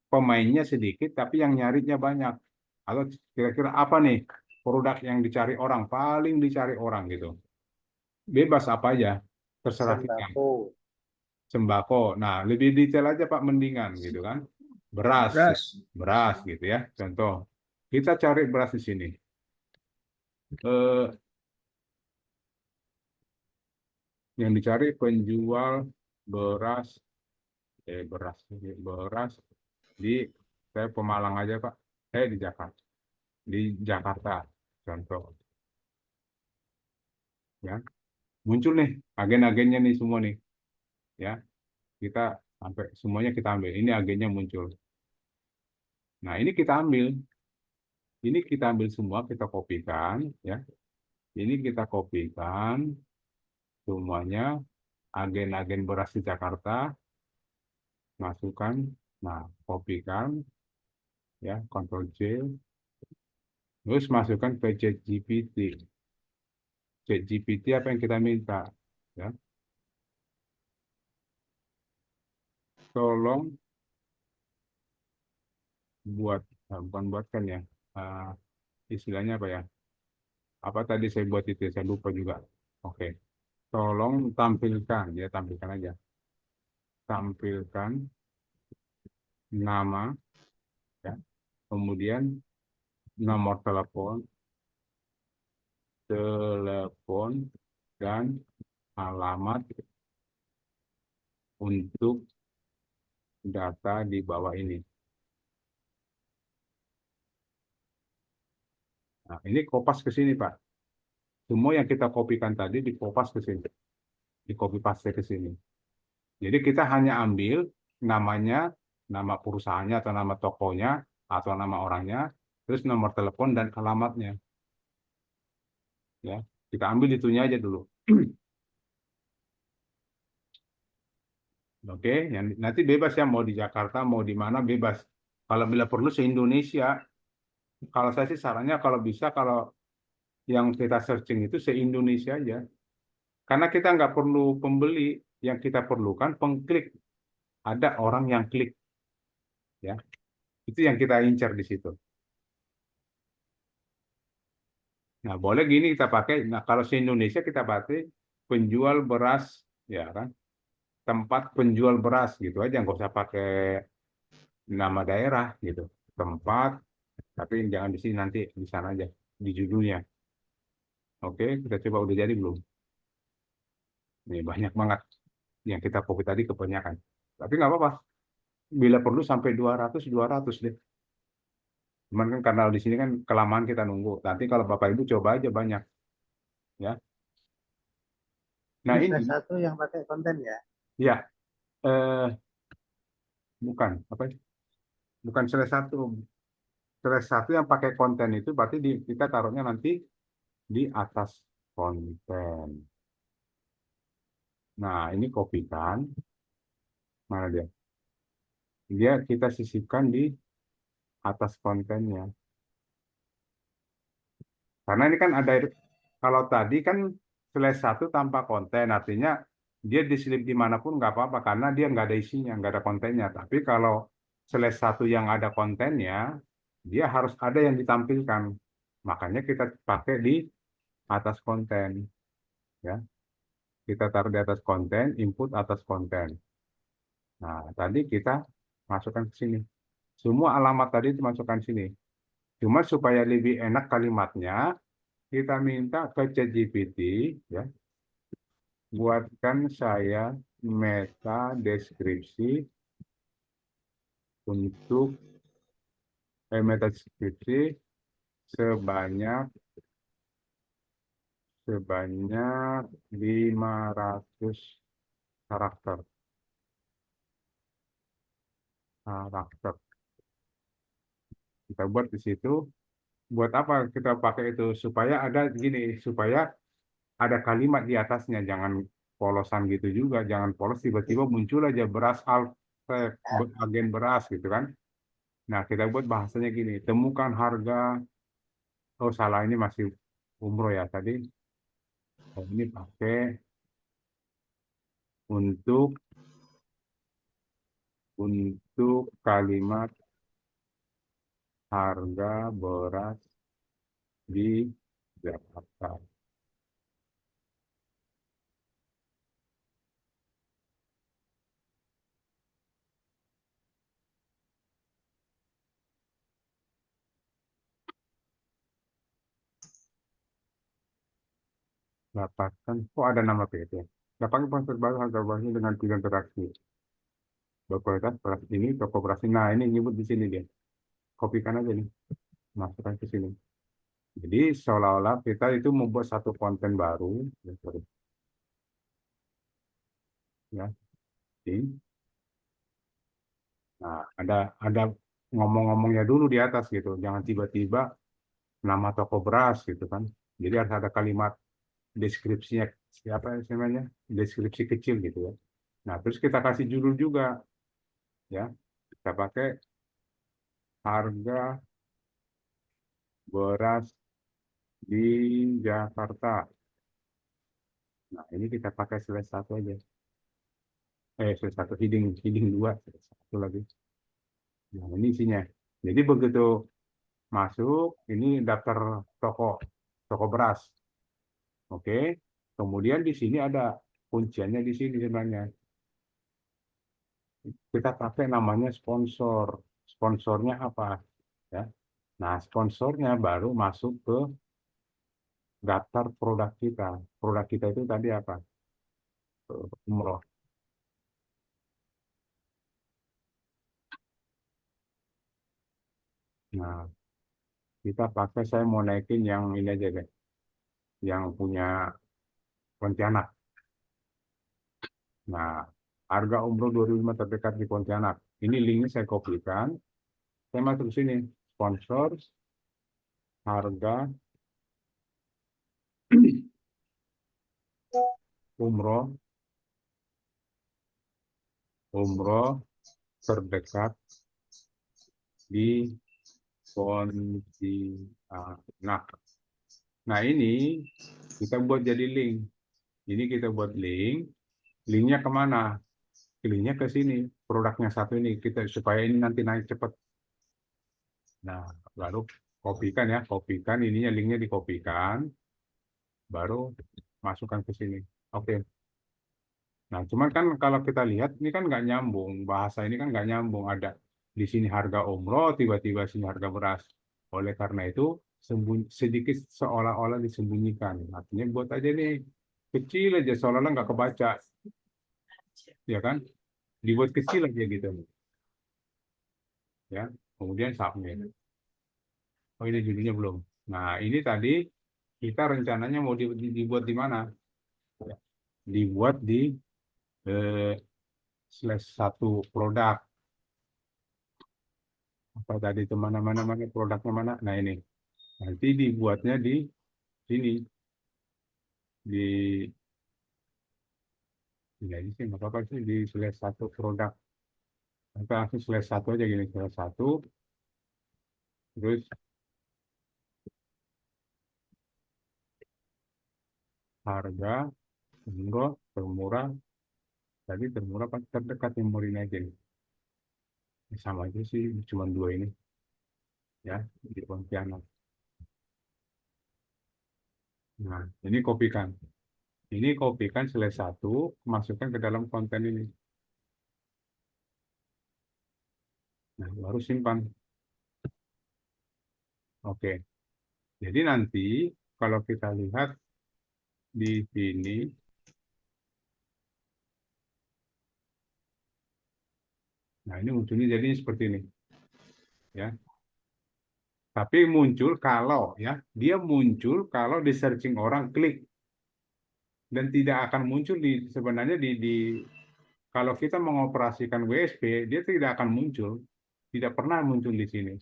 [SPEAKER 2] pemainnya sedikit tapi yang nyarinya banyak. Atau kira-kira apa nih produk yang dicari orang, paling dicari orang gitu. Bebas apa aja, terserah kita.
[SPEAKER 3] Sembako.
[SPEAKER 2] Sembako. Nah, lebih detail aja Pak mendingan gitu kan. Beras gitu ya. Contoh, kita cari beras di sini. Eh, yang dicari penjual beras, beras di saya Pemalang aja Pak. Saya di Jakarta. Di Jakarta, contoh. Ya, muncul nih agen-agennya nih semua nih. Ya, kita sampai semuanya kita ambil. Ini agennya muncul. Nah, ini kita ambil semua, kita kopikan, ya. Ini kita kopikan semuanya agen-agen beras di Jakarta, masukkan, nah kopikan, ya, Ctrl C, terus masukkan ke ChatGPT. ChatGPT apa yang kita minta, ya. Tolong buat, bukan buatkan ya, istilahnya apa ya? Apa tadi saya buat itu, saya lupa juga. Oke, tolong tampilkan, ya tampilkan aja. Tampilkan nama, ya, kemudian nomor telepon dan alamat untuk data di bawah ini. Nah, ini kopas ke sini, Pak. Semua yang kita kopikan tadi dikopas ke sini, di copy paste ke sini. Jadi kita hanya ambil namanya, nama perusahaannya atau nama tokonya atau nama orangnya, terus nomor telepon dan alamatnya. Ya, kita ambil itunya aja dulu. Oke, nanti bebas ya mau di Jakarta, mau di mana bebas. Kalau bila perlu se-Indonesia, kalau saya sih sarannya kalau bisa kalau yang kita searching itu se-Indonesia aja. Karena kita nggak perlu pembeli, yang kita perlukan pengklik. Ada orang yang klik, ya. Itu yang kita incar di situ. Nah, boleh gini kita pakai. Nah, kalau se-Indonesia kita pakai penjual beras, ya kan? Tempat penjual beras gitu aja, nggak usah pakai nama daerah gitu. Tempat, tapi jangan di sini, nanti di sana aja di judulnya. Oke, kita coba udah jadi belum? Ini banyak banget yang kita copy tadi kebanyakan. Tapi nggak apa-apa. Bila perlu sampai 200 deh. Cuman kan karena di sini kan kelamaan kita nunggu. Nanti kalau Bapak Ibu coba aja banyak, ya. Nah
[SPEAKER 3] Ini
[SPEAKER 2] ini,
[SPEAKER 3] slash satu yang pakai konten ya.
[SPEAKER 2] ya, eh, bukan apa? Bukan slash satu. Slash satu yang pakai konten itu berarti kita taruhnya nanti di atas konten. Nah, ini kopikan. Mana dia? Dia kita sisipkan di atas kontennya. Karena ini kan ada, kalau tadi kan slash 1 tanpa konten, artinya dia diselip dimanapun nggak apa-apa, karena dia nggak ada isinya, nggak ada kontennya. Tapi kalau slash 1 yang ada kontennya, dia harus ada yang ditampilkan. Makanya kita pakai di atas konten. Ya. Kita taruh di atas konten, input atas konten. Nah, tadi kita masukkan ke sini. Semua alamat tadi itu masukkan sini. Cuma supaya lebih enak kalimatnya, kita minta ke ChatGPT, ya, buatkan saya meta deskripsi untuk meta deskripsi sebanyak 500 karakter. Kita buat di situ. Buat apa kita pakai itu? Supaya ada gini, supaya ada kalimat di atasnya, jangan polosan gitu juga, jangan polos tiba-tiba muncul aja beras agen beras gitu kan. Nah, kita buat bahasanya gini, temukan harga, oh salah, ini masih umroh ya tadi. Oh, ini pakai untuk kalimat harga beras di Jakarta. Dapatkan, oh ada nama PT. Dapatkan sponsor baru harga berasnya dengan pilihan interaksi. Berkualitas beras ini toko beras ini. Nah, ini nyebut di sini dia. Kopikan aja nih, masukkan ke sini. Jadi seolah-olah kita itu membuat satu konten baru, ya. Nah, ada ngomong-ngomongnya dulu di atas gitu. Jangan tiba-tiba nama toko beras gitu kan. Jadi harus ada kalimat deskripsinya, siapa namanya? Deskripsi kecil gitu ya. Nah, terus kita kasih judul juga, ya. Kita pakai harga beras di Jakarta. Nah, ini kita pakai slash 1 aja. Slash 1, heading 2, slash 1 lagi. Nah, ini isinya. Jadi begitu masuk, ini daftar toko beras. Oke. Kemudian di sini ada kunciannya di sini sebenarnya. Kita pakai namanya sponsor. Sponsornya apa? Ya. Nah, sponsornya baru masuk ke daftar produk kita. Produk kita itu tadi apa? Umroh. Nah, kita pakai, saya mau naikin yang ini aja deh. Yang punya Pontianak. Nah, harga umroh 2005 terdekat di Pontianak. Ini linknya saya kopikan. Saya masuk sini. Sponsor, harga umroh terdekat di Pontianak. Nah, ini kita buat jadi link. Ini kita buat link. Linknya kemana? Linknya ke sini. Produknya satu ini. Kita supaya ini nanti naik cepat. Nah, baru kopikan ya. Kopikan. Ininya linknya dikopikan. Baru masukkan ke sini. Oke. Nah, cuman kan kalau kita lihat ini kan nggak nyambung, bahasa ini kan nggak nyambung. Ada di sini harga umroh, tiba-tiba sini harga beras. Oleh karena itu sedikit seolah-olah disembunyikan. Artinya buat aja nih kecil aja, seolah-olah nggak kebaca, ya kan? Dibuat kecil aja gitu, ya. Kemudian submit. Oh, ini judulnya belum. Nah, ini tadi kita rencananya mau dibuat di mana? Dibuat di slash 1 produk. Apa tadi itu mana produknya mana? Nah, ini nanti dibuatnya di sini di ini aja sih nggak apa-apa sih di slash 1 produk. Kita langsung slash 1 aja gini, slash 1 terus harga umroh termurah, tadi termurah apa terdekat memorinya aja nih. Sama aja sih, cuma dua ini ya di Pontianak. Nah, ini kopikan slash 1, masukkan ke dalam konten ini. Nah, baru simpan. Oke, jadi nanti kalau kita lihat di sini, nah ini munculnya jadi seperti ini, ya. Tapi muncul kalau ya, dia muncul kalau di searching orang klik dan tidak akan muncul di sebenarnya kalau kita mengoperasikan WSP dia tidak akan muncul, tidak pernah muncul di sini.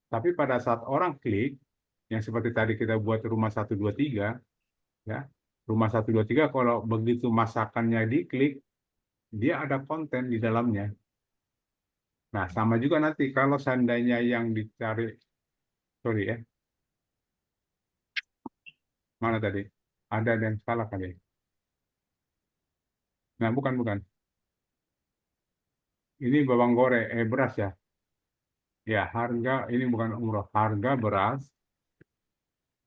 [SPEAKER 2] Tapi pada saat orang klik, yang seperti tadi kita buat rumah 123, ya, rumah 123 kalau begitu masakannya diklik, dia ada konten di dalamnya. Nah, sama juga nanti kalau seandainya yang dicari, sorry ya, mana tadi? Ada yang salah kali. Nah, bukan. Ini bawang goreng, beras ya. Ya, harga ini bukan umroh, harga beras,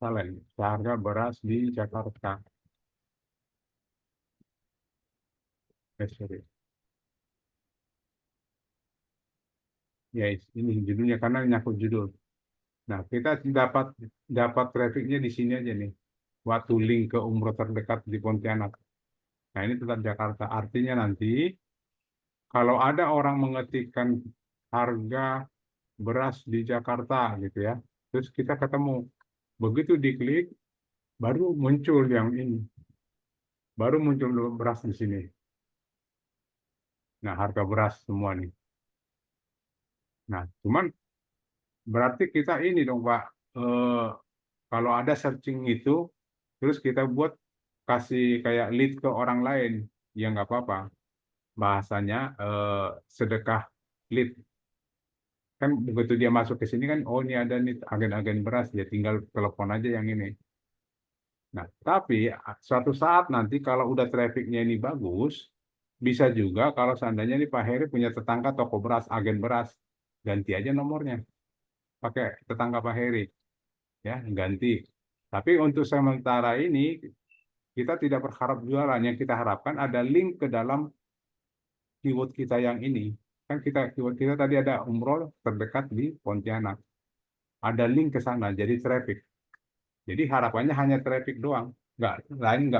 [SPEAKER 2] salah ini. Harga beras di Jakarta. Sorry. Ya, ini judulnya karena nyangkut judul. Nah, kita dapat trafficnya di sini aja nih. Waktu link ke umroh terdekat di Pontianak. Nah, ini tetap Jakarta. Artinya nanti kalau ada orang mengetikkan harga beras di Jakarta gitu ya, terus kita ketemu. Begitu diklik, baru muncul yang ini. Baru muncul beras di sini. Nah, harga beras semua nih. Nah, cuman berarti kita ini dong, Pak. Kalau ada searching itu, terus kita buat kasih kayak lead ke orang lain, ya nggak apa-apa. Bahasanya sedekah lead. Kan begitu dia masuk ke sini kan, oh ini ada nih agen-agen beras, dia tinggal telepon aja yang ini. Nah, tapi suatu saat nanti kalau udah trafficnya ini bagus, bisa juga kalau seandainya nih Pak Heri punya tetangga toko beras, agen beras, ganti aja nomornya, pakai tetangga Pak Heri, ya ganti. Tapi untuk sementara ini kita tidak berharap jualan, yang kita harapkan ada link ke dalam keyword kita yang ini. Kan keyword kita tadi ada umroh terdekat di Pontianak. Ada link ke sana, jadi traffic. Jadi harapannya hanya traffic doang,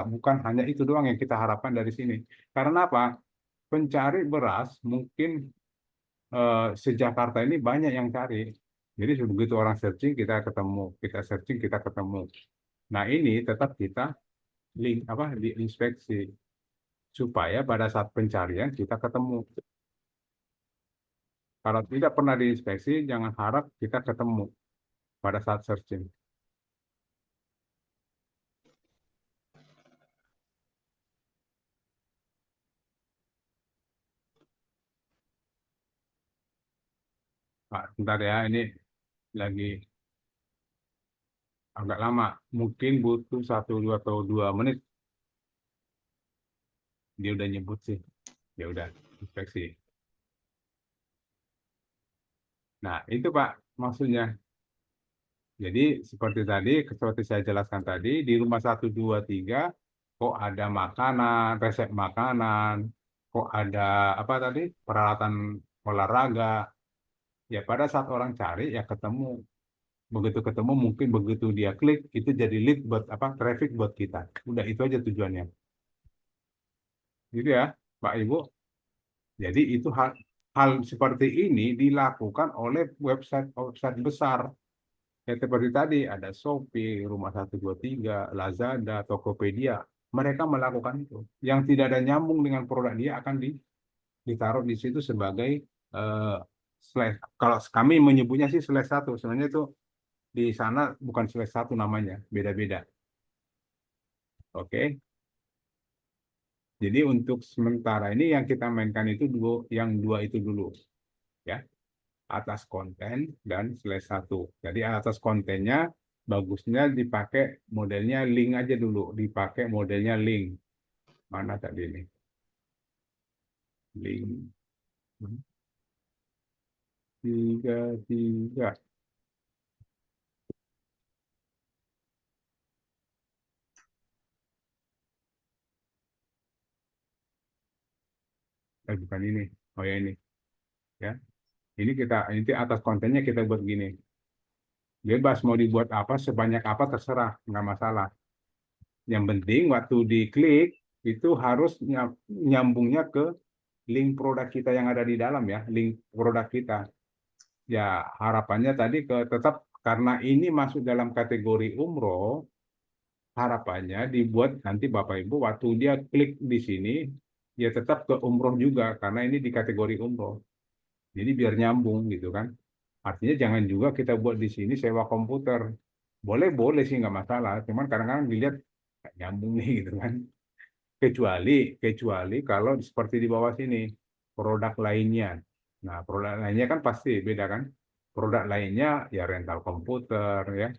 [SPEAKER 2] bukan hanya itu doang yang kita harapkan dari sini. Karena apa? Pencari beras mungkin se-Jakarta ini banyak yang cari. Jadi begitu orang searching kita ketemu, kita searching kita ketemu. Nah ini tetap kita link diinspeksi supaya pada saat pencarian kita ketemu. Kalau tidak pernah diinspeksi, jangan harap kita ketemu pada saat searching. Pak, bentar ya, ini lagi agak lama. Mungkin butuh 1 atau 2 menit. Dia udah nyebut sih. Ya udah, inspeksi. Nah, itu Pak maksudnya. Jadi seperti saya jelaskan tadi, di rumah 123 kok ada makanan, resep makanan, kok ada apa tadi peralatan olahraga. Ya pada saat orang cari ya ketemu. Begitu ketemu mungkin begitu dia klik itu jadi lead buat traffic buat kita. Udah itu aja tujuannya. Gitu ya, Pak Ibu. Jadi itu hal seperti ini dilakukan oleh website besar. Ya, seperti tadi ada Shopee, Rumah 123, Lazada, Tokopedia. Mereka melakukan itu. Yang tidak ada nyambung dengan produk dia akan ditaruh di situ sebagai slash. Kalau kami menyebutnya sih slash 1. Sebenarnya itu di sana bukan slash 1 namanya, beda-beda. Oke. Jadi untuk sementara ini yang kita mainkan itu yang dua itu dulu, ya. Atas konten dan slash 1. Jadi atas kontennya bagusnya dipakai modelnya link aja dulu, dipakai modelnya link. Mana tadi ini? Link. 3. Bukan ini. Oh ya ini. Ya. Ini atas kontennya kita buat gini. Bebas mau dibuat apa, sebanyak apa terserah, nggak masalah. Yang penting waktu diklik itu harus nyambungnya ke link produk kita yang ada di dalam ya, link produk kita. Ya harapannya tadi tetap karena ini masuk dalam kategori umroh, harapannya dibuat nanti Bapak Ibu waktu dia klik di sini, ya tetap ke umroh juga karena ini di kategori umroh. Jadi biar nyambung gitu kan. Artinya jangan juga kita buat di sini sewa komputer. Boleh sih nggak masalah, cuman kadang-kadang dilihat nggak nyambung nih gitu kan. Kecuali kalau seperti di bawah sini produk lainnya. Nah, produk lainnya kan pasti beda kan. Produk lainnya ya rental komputer ya.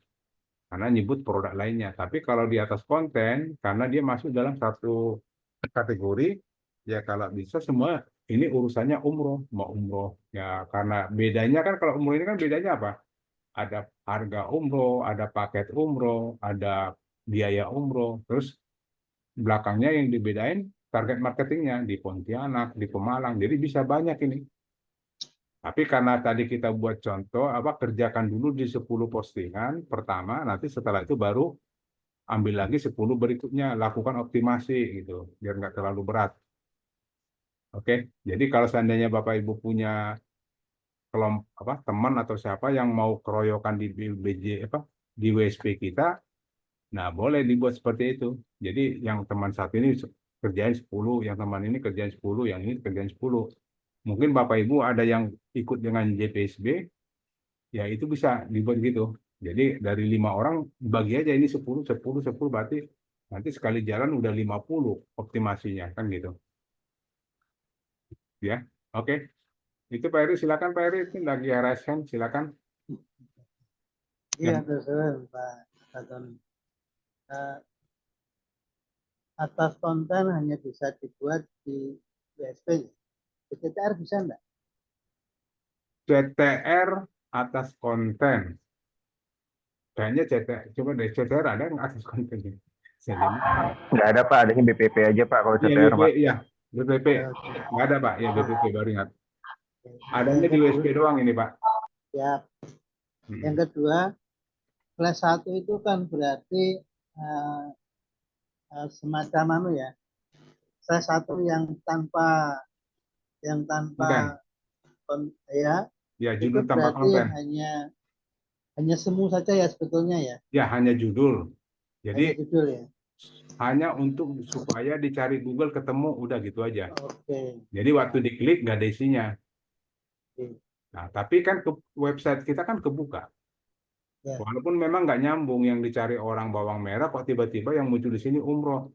[SPEAKER 2] Karena nyebut produk lainnya. Tapi kalau di atas konten karena dia masuk dalam satu kategori ya kalau bisa semua ini urusannya umroh, mau umroh ya karena bedanya kan kalau umroh ini kan bedanya apa? Ada harga umroh, ada paket umroh, ada biaya umroh, terus belakangnya yang dibedain target marketingnya di Pontianak, di Pemalang, jadi bisa banyak ini. Tapi karena tadi kita buat contoh, kerjakan dulu di 10 postingan pertama, nanti setelah itu baru ambil lagi 10 berikutnya, lakukan optimasi gitu, biar nggak terlalu berat. Oke, jadi kalau seandainya Bapak Ibu punya teman atau siapa yang mau keroyokan di BJ di WSP kita, nah boleh dibuat seperti itu. Jadi yang teman satu ini kerjain 10, yang teman ini kerjain 10, yang ini kerjain 10. Mungkin Bapak Ibu ada yang ikut dengan JPSB, ya itu bisa dibuat gitu. Jadi dari 5 orang bagi aja ini 10, 10, 10 berarti nanti sekali jalan udah 50 optimasinya kan gitu. Ya, oke. Itu Pak Eri, silakan Pak Eri, ini lagi RSN, silakan.
[SPEAKER 3] Iya, betul Pak Tony. Atas konten hanya bisa dibuat di WSP. Di CTR bisa enggak?
[SPEAKER 2] CTR atas konten. Kayaknya CTR, coba deh CTR ada yang atas kontennya.
[SPEAKER 5] Nggak ada Pak, adanya BPP aja Pak kalau
[SPEAKER 2] Iya,
[SPEAKER 5] CTR Pak.
[SPEAKER 2] iya, BPP. Nggak ada Pak, ya BPP baru ingat. Adanya di WSP doang ini Pak.
[SPEAKER 3] Ya. Yang kedua, kelas 1 itu kan berarti semacam ya. Kelas 1 yang tanpa ya,
[SPEAKER 2] Ya,
[SPEAKER 3] itu
[SPEAKER 2] judul tanpa
[SPEAKER 3] berarti
[SPEAKER 2] konten.
[SPEAKER 3] hanya semu saja ya sebetulnya ya.
[SPEAKER 2] Ya, hanya judul. Jadi
[SPEAKER 3] hanya judul ya.
[SPEAKER 2] hanya untuk supaya dicari Google ketemu udah gitu aja.
[SPEAKER 3] Oke.
[SPEAKER 2] Jadi waktu diklik nggak ada isinya.
[SPEAKER 3] Oke.
[SPEAKER 2] Nah, tapi kan ke website kita kan kebuka.
[SPEAKER 3] Ya.
[SPEAKER 2] Walaupun memang nggak nyambung yang dicari orang bawang merah, kok tiba-tiba yang muncul di sini umroh.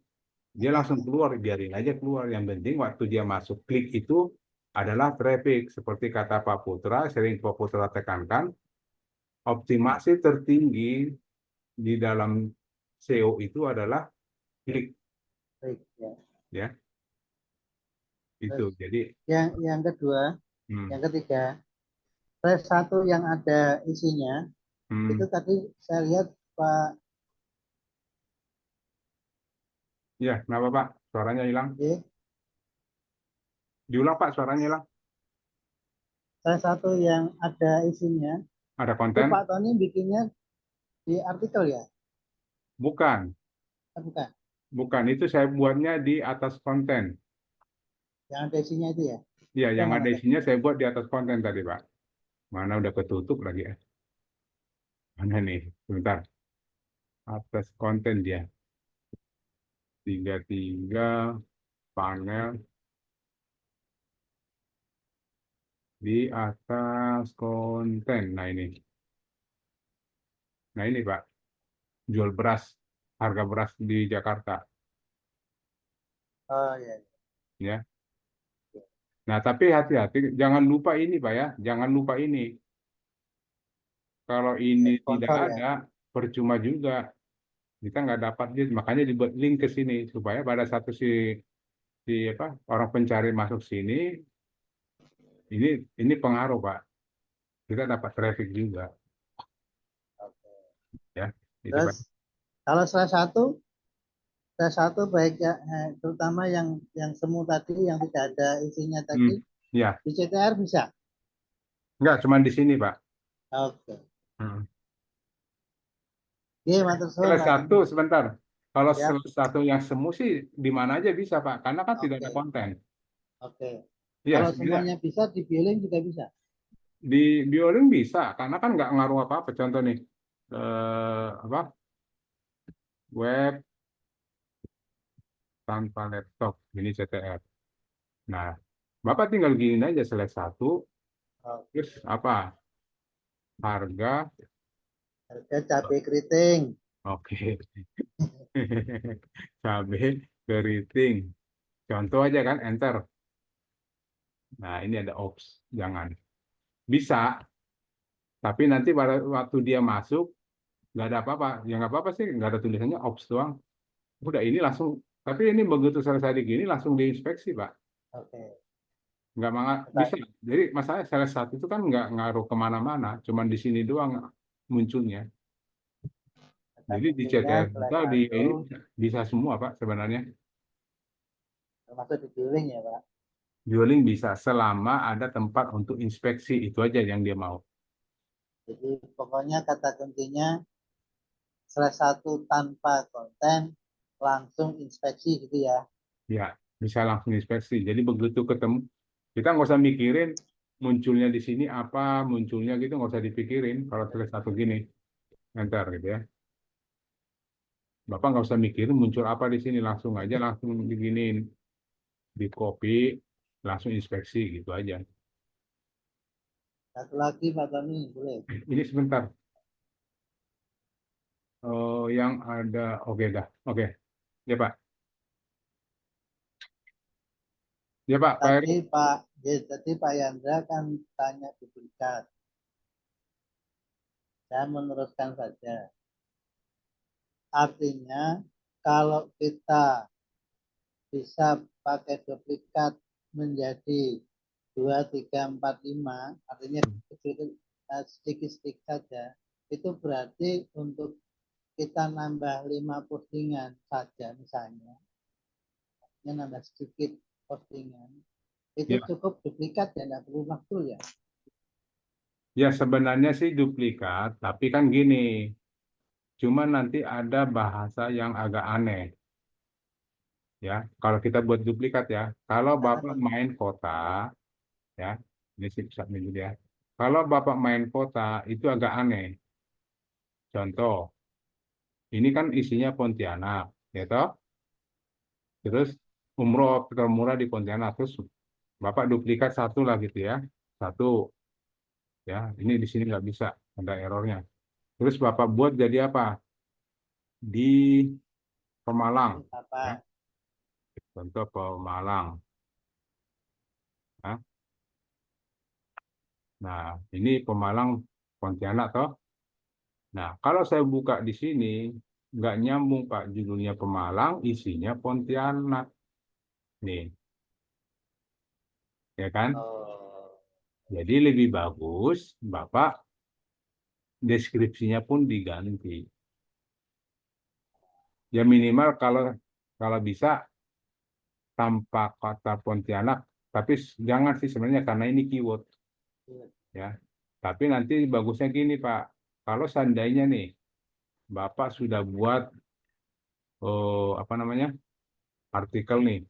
[SPEAKER 2] Dia langsung keluar, biarin aja keluar. Yang penting waktu dia masuk klik itu adalah traffic. Seperti kata Pak Putra, sering Pak Putra tekankan, optimasi tertinggi di dalam SEO itu adalah klik.
[SPEAKER 3] Baik, ya.
[SPEAKER 2] Ya, itu.
[SPEAKER 3] Terus,
[SPEAKER 2] jadi
[SPEAKER 3] yang kedua, yang ketiga, kelas 1 yang ada isinya, itu tadi saya lihat Pak.
[SPEAKER 2] Ya, kenapa Pak? Suaranya hilang.
[SPEAKER 3] Ya.
[SPEAKER 2] Diulang Pak, suaranya hilang.
[SPEAKER 3] Kelas 1 yang ada isinya,
[SPEAKER 2] Ada
[SPEAKER 3] itu
[SPEAKER 2] konten?
[SPEAKER 3] Pak Tony bikinnya di artikel ya?
[SPEAKER 2] Bukan.
[SPEAKER 3] Bukan.
[SPEAKER 2] Bukan, itu saya buatnya di atas konten.
[SPEAKER 3] Yang ada isinya itu ya?
[SPEAKER 2] Ya, yang ada isinya saya buat di atas konten tadi Pak. Mana udah ketutup lagi ya? Mana nih? Sebentar. Atas konten dia. 33 panel di atas konten. Nah ini Pak, jual beras. harga beras di Jakarta,
[SPEAKER 3] Oh ya.
[SPEAKER 2] ya. Nah, tapi hati-hati, jangan lupa ini, Pak ya, jangan lupa ini. Kalau ini tidak
[SPEAKER 3] Sponsor ya.
[SPEAKER 2] ada, percuma juga. Kita nggak dapat dia, makanya dibuat link ke sini supaya pada satu si apa orang pencari masuk sini, ini pengaruh, Pak. Kita dapat traffic juga,
[SPEAKER 3] Oke.
[SPEAKER 2] ya. Itu,
[SPEAKER 3] Terus
[SPEAKER 2] Pak.
[SPEAKER 3] kalau salah satu baik ya, terutama yang semu tadi yang tidak ada isinya tadi
[SPEAKER 2] Ya,
[SPEAKER 3] di CTR bisa.
[SPEAKER 2] nggak cuma di sini, Pak.
[SPEAKER 3] Oke.
[SPEAKER 2] Hmm.
[SPEAKER 3] Oke, matur suwun,
[SPEAKER 2] Salah
[SPEAKER 3] Mas.
[SPEAKER 2] satu sebentar. Kalau
[SPEAKER 3] Ya.
[SPEAKER 2] salah satu yang semu sih di mana aja bisa, Pak, karena kan tidak ada
[SPEAKER 3] Oke.
[SPEAKER 2] konten.
[SPEAKER 3] Oke.
[SPEAKER 2] Iya,
[SPEAKER 3] Kalau
[SPEAKER 2] sebenarnya
[SPEAKER 3] semuanya bisa di billing juga bisa.
[SPEAKER 2] di bioling bisa, karena kan nggak ngaruh apa-apa. Contoh nih, apa web tanpa laptop, ini CTR. Nah, Bapak tinggal gini aja select satu,
[SPEAKER 3] Oh,
[SPEAKER 2] terus apa harga,
[SPEAKER 3] harga cabai keriting.
[SPEAKER 2] oke, cabai keriting. Contoh aja kan, enter. Nah, ini ada ops, jangan. Bisa, tapi nanti pada waktu dia masuk nggak ada apa-apa. Ya nggak apa-apa sih, nggak ada tulisannya ops doang. Udah ini langsung. Tapi ini begitu selesai di gini langsung diinspeksi, Pak.
[SPEAKER 3] Oke.
[SPEAKER 2] Nggak bisa. Jadi masalahnya salah satu itu kan nggak ngaruh kemana-mana, cuman di sini doang munculnya.
[SPEAKER 3] Kata
[SPEAKER 2] Jadi di
[SPEAKER 3] kuncinya
[SPEAKER 2] CTR
[SPEAKER 3] salah
[SPEAKER 2] kita di
[SPEAKER 3] satu
[SPEAKER 2] ini bisa semua, Pak, sebenarnya.
[SPEAKER 3] termasuk di billing ya, Pak.
[SPEAKER 2] Jualing bisa selama ada tempat untuk inspeksi, itu aja yang dia mau.
[SPEAKER 3] Jadi pokoknya kata kuncinya salah satu tanpa konten langsung inspeksi gitu ya.
[SPEAKER 2] Ya, bisa langsung inspeksi. Jadi begitu ketemu, kita nggak usah mikirin munculnya di sini apa, munculnya gitu nggak usah dipikirin. Kalau tulis satu gini, enter gitu ya. Bapak nggak usah mikirin muncul apa di sini, langsung aja langsung diginiin, di copy, langsung inspeksi gitu aja.
[SPEAKER 3] Satu lagi Pak Tony, boleh.
[SPEAKER 2] Ini sebentar. Oh, yang ada, oke dah, oke, ya Pak, ya Pak Eri.
[SPEAKER 3] Tadi Pak Yandra kan tanya duplikat. Saya meneruskan saja. Artinya kalau kita bisa pakai duplikat menjadi 2, 3, 4, 5, artinya sedikit-sedikit saja. Itu berarti untuk kita nambah 5 postingan saja misalnya. Artinya nambah sedikit postingan. Itu
[SPEAKER 2] Ya,
[SPEAKER 3] cukup duplikat ya, nggak perlu maktul ya.
[SPEAKER 2] ya sebenarnya sih duplikat, tapi kan gini, cuma nanti ada bahasa yang agak aneh. Ya, kalau kita buat duplikat ya, kalau Bapak main kota, ya, ini sih bisa dulu ya. Kalau Bapak main kota itu agak aneh. Contoh, ini kan isinya Pontianak, ya toh? Terus umroh termurah di Pontianak, terus Bapak duplikat satu lah gitu ya, satu, ya, ini di sini nggak bisa, ada errornya. Terus Bapak buat jadi apa? Di Pemalang, ya,
[SPEAKER 3] Apa?
[SPEAKER 2] contoh Pemalang. Ya. Nah, ini Pemalang Pontianak toh. Nah, kalau saya buka di sini, nggak nyambung, Pak. Judulnya Pemalang, isinya Pontianak. Nih, ya kan?
[SPEAKER 3] Oh,
[SPEAKER 2] Jadi lebih bagus, Bapak deskripsinya pun diganti. Ya minimal kalau kalau bisa tanpa kata Pontianak, tapi jangan sih sebenarnya karena ini keyword,
[SPEAKER 3] iya.
[SPEAKER 2] ya. Tapi nanti bagusnya gini, Pak. Kalau seandainya nih, Bapak sudah buat, apa namanya, artikel nih,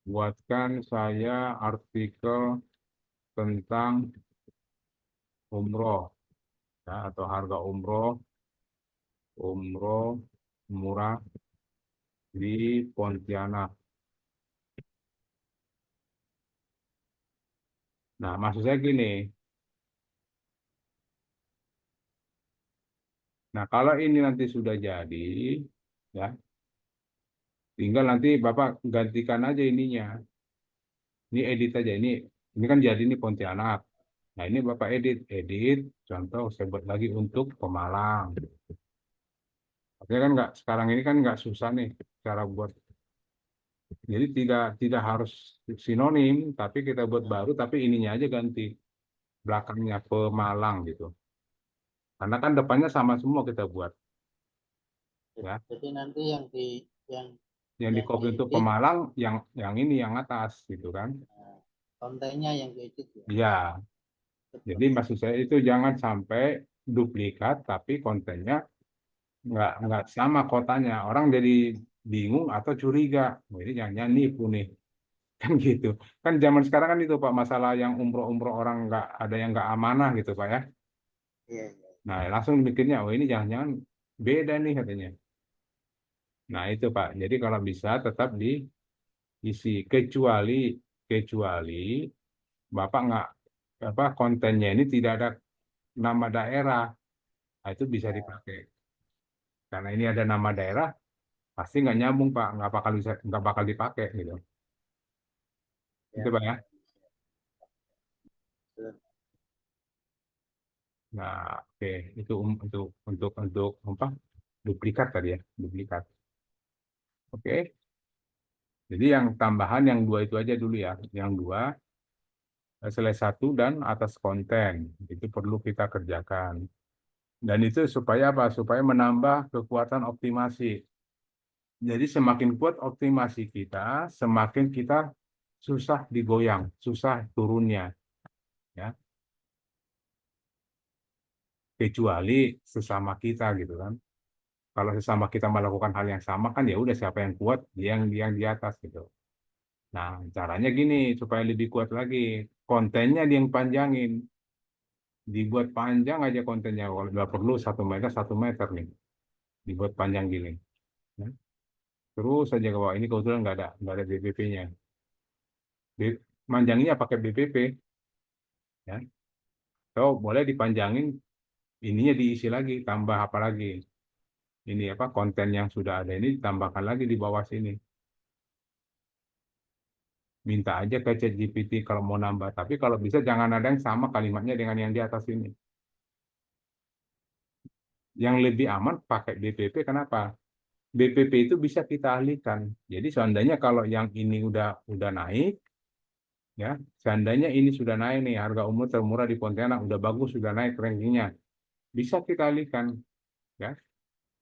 [SPEAKER 2] buatkan saya artikel tentang umroh, ya, atau harga umroh murah di Pontianak. Nah, maksud saya gini, Nah, kalau ini nanti sudah jadi, ya, tinggal nanti Bapak gantikan aja ininya. Ini edit aja ini kan jadi ini Pontianak. Nah, ini Bapak edit. Contoh saya buat lagi untuk Pemalang. Oke kan nggak sekarang ini kan nggak susah nih cara buat. Jadi tidak harus sinonim, tapi kita buat baru, tapi ininya aja ganti belakangnya Pemalang gitu. Karena kan depannya sama semua kita buat, ya.
[SPEAKER 3] Jadi nanti yang
[SPEAKER 2] Yang di
[SPEAKER 3] yang
[SPEAKER 2] copy untuk
[SPEAKER 3] diedit,
[SPEAKER 2] Pemalang, yang ini yang atas gitu kan.
[SPEAKER 3] nah, kontennya yang diedit ya.
[SPEAKER 2] Iya. Jadi
[SPEAKER 3] Betul.
[SPEAKER 2] maksud saya itu jangan sampai duplikat, tapi kontennya nggak sama kotanya. Orang jadi bingung atau curiga. Oh, ini jangan nipu nih. Kan gitu. Kan zaman sekarang kan itu Pak, masalah yang umroh-umroh orang nggak ada yang nggak amanah gitu Pak ya.
[SPEAKER 3] Iya, iya.
[SPEAKER 2] Nah langsung mikirnya, oh ini jangan-jangan beda nih katanya. Nah itu Pak. Jadi kalau bisa tetap diisi kecuali Bapak nggak apa kontennya ini tidak ada nama daerah. Nah, itu bisa dipakai. Karena ini ada nama daerah, pasti nggak nyambung Pak, nggak bakal dipakai gitu.
[SPEAKER 3] Ya,
[SPEAKER 2] Itu Pak ya.
[SPEAKER 3] betul.
[SPEAKER 2] Nah, oke, itu untuk apa? Duplikat tadi ya, duplikat. Oke. Jadi yang tambahan yang dua itu aja dulu ya. Yang dua selesai satu dan atas konten itu perlu kita kerjakan. Dan itu supaya apa? Supaya menambah kekuatan optimasi. Jadi semakin kuat optimasi kita, semakin kita susah digoyang, susah turunnya, ya. Kecuali sesama kita gitu kan. Kalau sesama kita melakukan hal yang sama kan ya udah siapa yang kuat dia yang di atas gitu. Nah, caranya gini supaya lebih kuat lagi, kontennya dia yang panjangin, dibuat panjang aja kontennya. Kalau nggak perlu 1 meter nih, dibuat panjang gini. Ya. Terus saja ke bawah ini kebetulan nggak ada BPP-nya. Manjanginnya pakai BPP, ya. So, boleh dipanjangin, ininya diisi lagi, tambah apa lagi? Ini apa konten yang sudah ada ini ditambahkan lagi di bawah sini. Minta aja ke ChatGPT kalau mau nambah. Tapi kalau bisa jangan ada yang sama kalimatnya dengan yang di atas ini. Yang lebih aman pakai BPP. Kenapa? BPP itu bisa kita alihkan. Jadi seandainya kalau yang ini udah naik, ya, seandainya ini sudah naik nih harga umur termurah di Pontianak udah bagus sudah naik rankingnya, bisa kita alihkan, ya.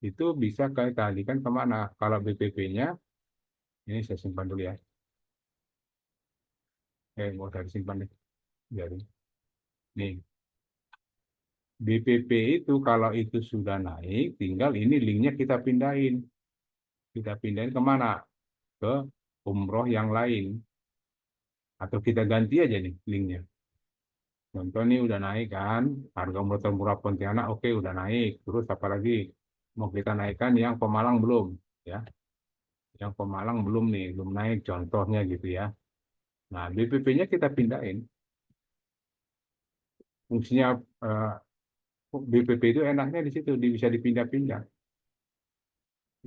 [SPEAKER 2] Itu bisa kita alihkan kemana? Kalau BPP-nya ini saya simpan dulu ya. Mau saya simpan nih. Jadi, nih BPP itu kalau itu sudah naik, tinggal ini linknya kita pindahin. Kita pindahin kemana? Ke umroh yang lain. Atau kita ganti aja nih linknya. Contoh nih udah naik kan, harga umroh termurah Pontianak oke udah naik. Terus apalagi mau kita naikkan yang Pemalang belum, ya. Yang Pemalang belum nih, belum naik contohnya gitu ya. Nah, BPP-nya kita pindahin. Fungsinya eh, BPP itu enaknya di situ, bisa dipindah-pindah.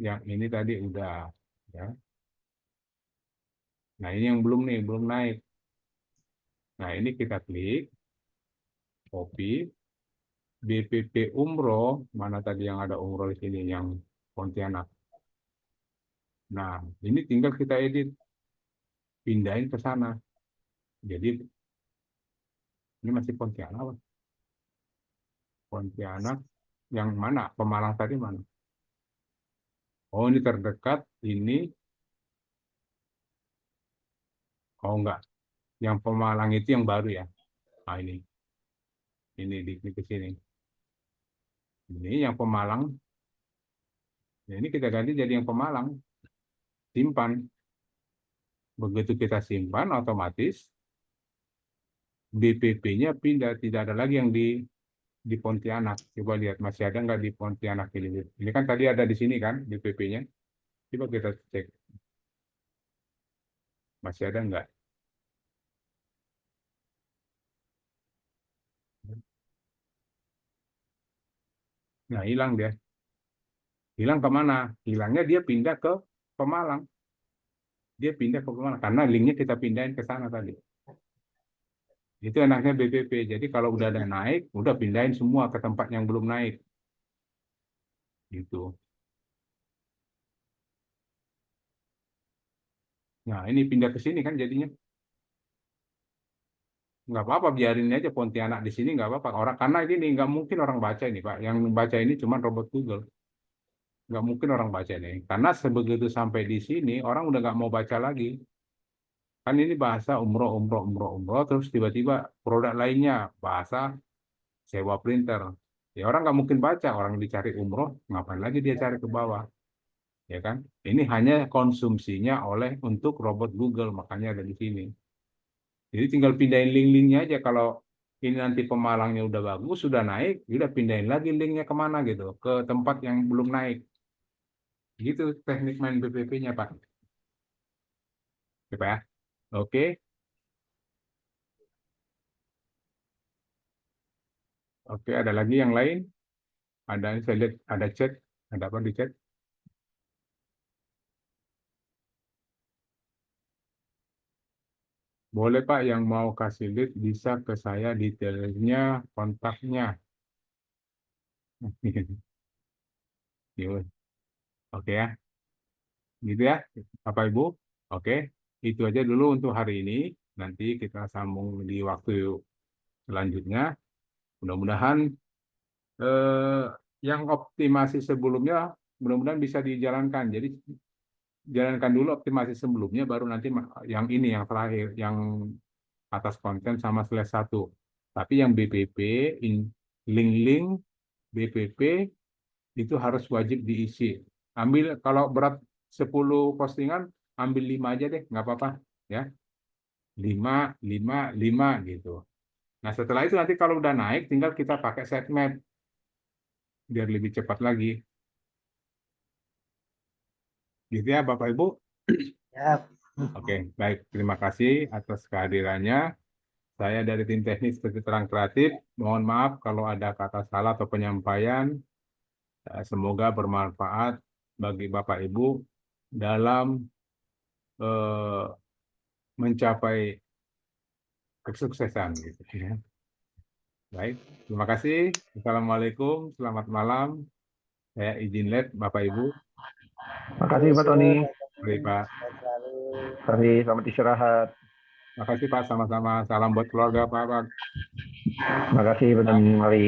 [SPEAKER 2] Yang ini tadi udah, ya. Nah, ini yang belum nih, belum naik. Nah, ini kita klik, copy, BPP Umroh, mana tadi yang ada umroh di sini, yang Pontianak. Nah, ini tinggal kita edit, pindahin ke sana. Jadi, ini masih Pontianak, Pak. Pontianak, yang mana? Pemalang tadi mana? Oh, ini terdekat, ini, oh enggak. Yang Pemalang itu yang baru ya. Nah, ini diklik ke sini. Ini yang Pemalang. Nah, ini kita ganti jadi yang Pemalang. Simpan. Begitu kita simpan, otomatis BPP-nya pindah. Tidak ada lagi yang di Pontianak. Coba lihat, masih ada nggak di Pontianak ini? Ini kan tadi ada di sini kan BPP-nya. Coba kita cek. Masih ada nggak? Nah, hilang dia. Hilang kemana? Hilangnya dia pindah ke Pemalang. Dia pindah ke Pemalang karena linknya kita pindahin ke sana tadi. Itu enaknya BPP. Jadi kalau udah ada naik, udah pindahin semua ke tempat yang belum naik. Gitu. Nah, ini pindah ke sini kan jadinya. Nggak apa-apa, biarin aja Pontianak di sini, nggak apa-apa. Orang karena ini nggak mungkin orang baca ini, Pak. Yang baca ini cuma robot Google. Nggak mungkin orang baca ini. Karena sebegitu sampai di sini, orang udah nggak mau baca lagi. Kan ini bahasa umroh, umroh, umroh, umroh, terus tiba-tiba produk lainnya, bahasa sewa printer. Ya orang nggak mungkin baca, orang dicari umroh, ngapain lagi dia cari ke bawah. Ya kan? Ini hanya konsumsinya oleh untuk robot Google, makanya ada di sini. Jadi tinggal pindahin link-linknya aja. Kalau ini nanti Pemalangnya udah bagus, sudah naik, udah pindahin lagi linknya kemana gitu, ke tempat yang belum naik. Gitu teknik main BPP-nya, Pak. Oke, Pak ya. Oke. Oke, ada lagi yang lain? Ada, saya lihat ada chat. Ada apa di chat? Boleh Pak, yang mau kasih lead bisa ke saya detailnya, kontaknya. Yuk, oke ya, gitu ya, Bapak Ibu. Oke, itu aja dulu untuk hari ini. Nanti kita sambung di waktu selanjutnya. Mudah-mudahan yang optimasi sebelumnya, mudah-mudahan bisa dijalankan. Jadi jalankan dulu optimasi sebelumnya, baru nanti yang ini yang terakhir, yang atas konten sama slash 1. Tapi yang BPP, link-link BPP itu harus wajib diisi. Ambil kalau berat 10 postingan, ambil 5 aja deh, nggak apa-apa ya. 5, 5, 5 gitu. Nah, setelah itu nanti kalau udah naik, tinggal kita pakai sitemap biar lebih cepat lagi. Gitu ya, Bapak Ibu.
[SPEAKER 3] Ya,
[SPEAKER 2] Oke, baik. Terima kasih atas kehadirannya. Saya dari tim teknis Terang Kreatif. Mohon maaf kalau ada kata salah atau penyampaian. Semoga bermanfaat bagi Bapak Ibu dalam mencapai kesuksesan gitu ya. Baik, terima kasih. Assalamualaikum, selamat malam. Saya izin lihat Bapak Ibu.
[SPEAKER 5] Makasih Pak Tony.
[SPEAKER 2] Mari Pak.
[SPEAKER 5] Terima kasih, selamat istirahat.
[SPEAKER 2] Terima kasih Pak, sama-sama. Salam buat keluarga Pak.
[SPEAKER 5] Terima kasih Pak Tony. Mari.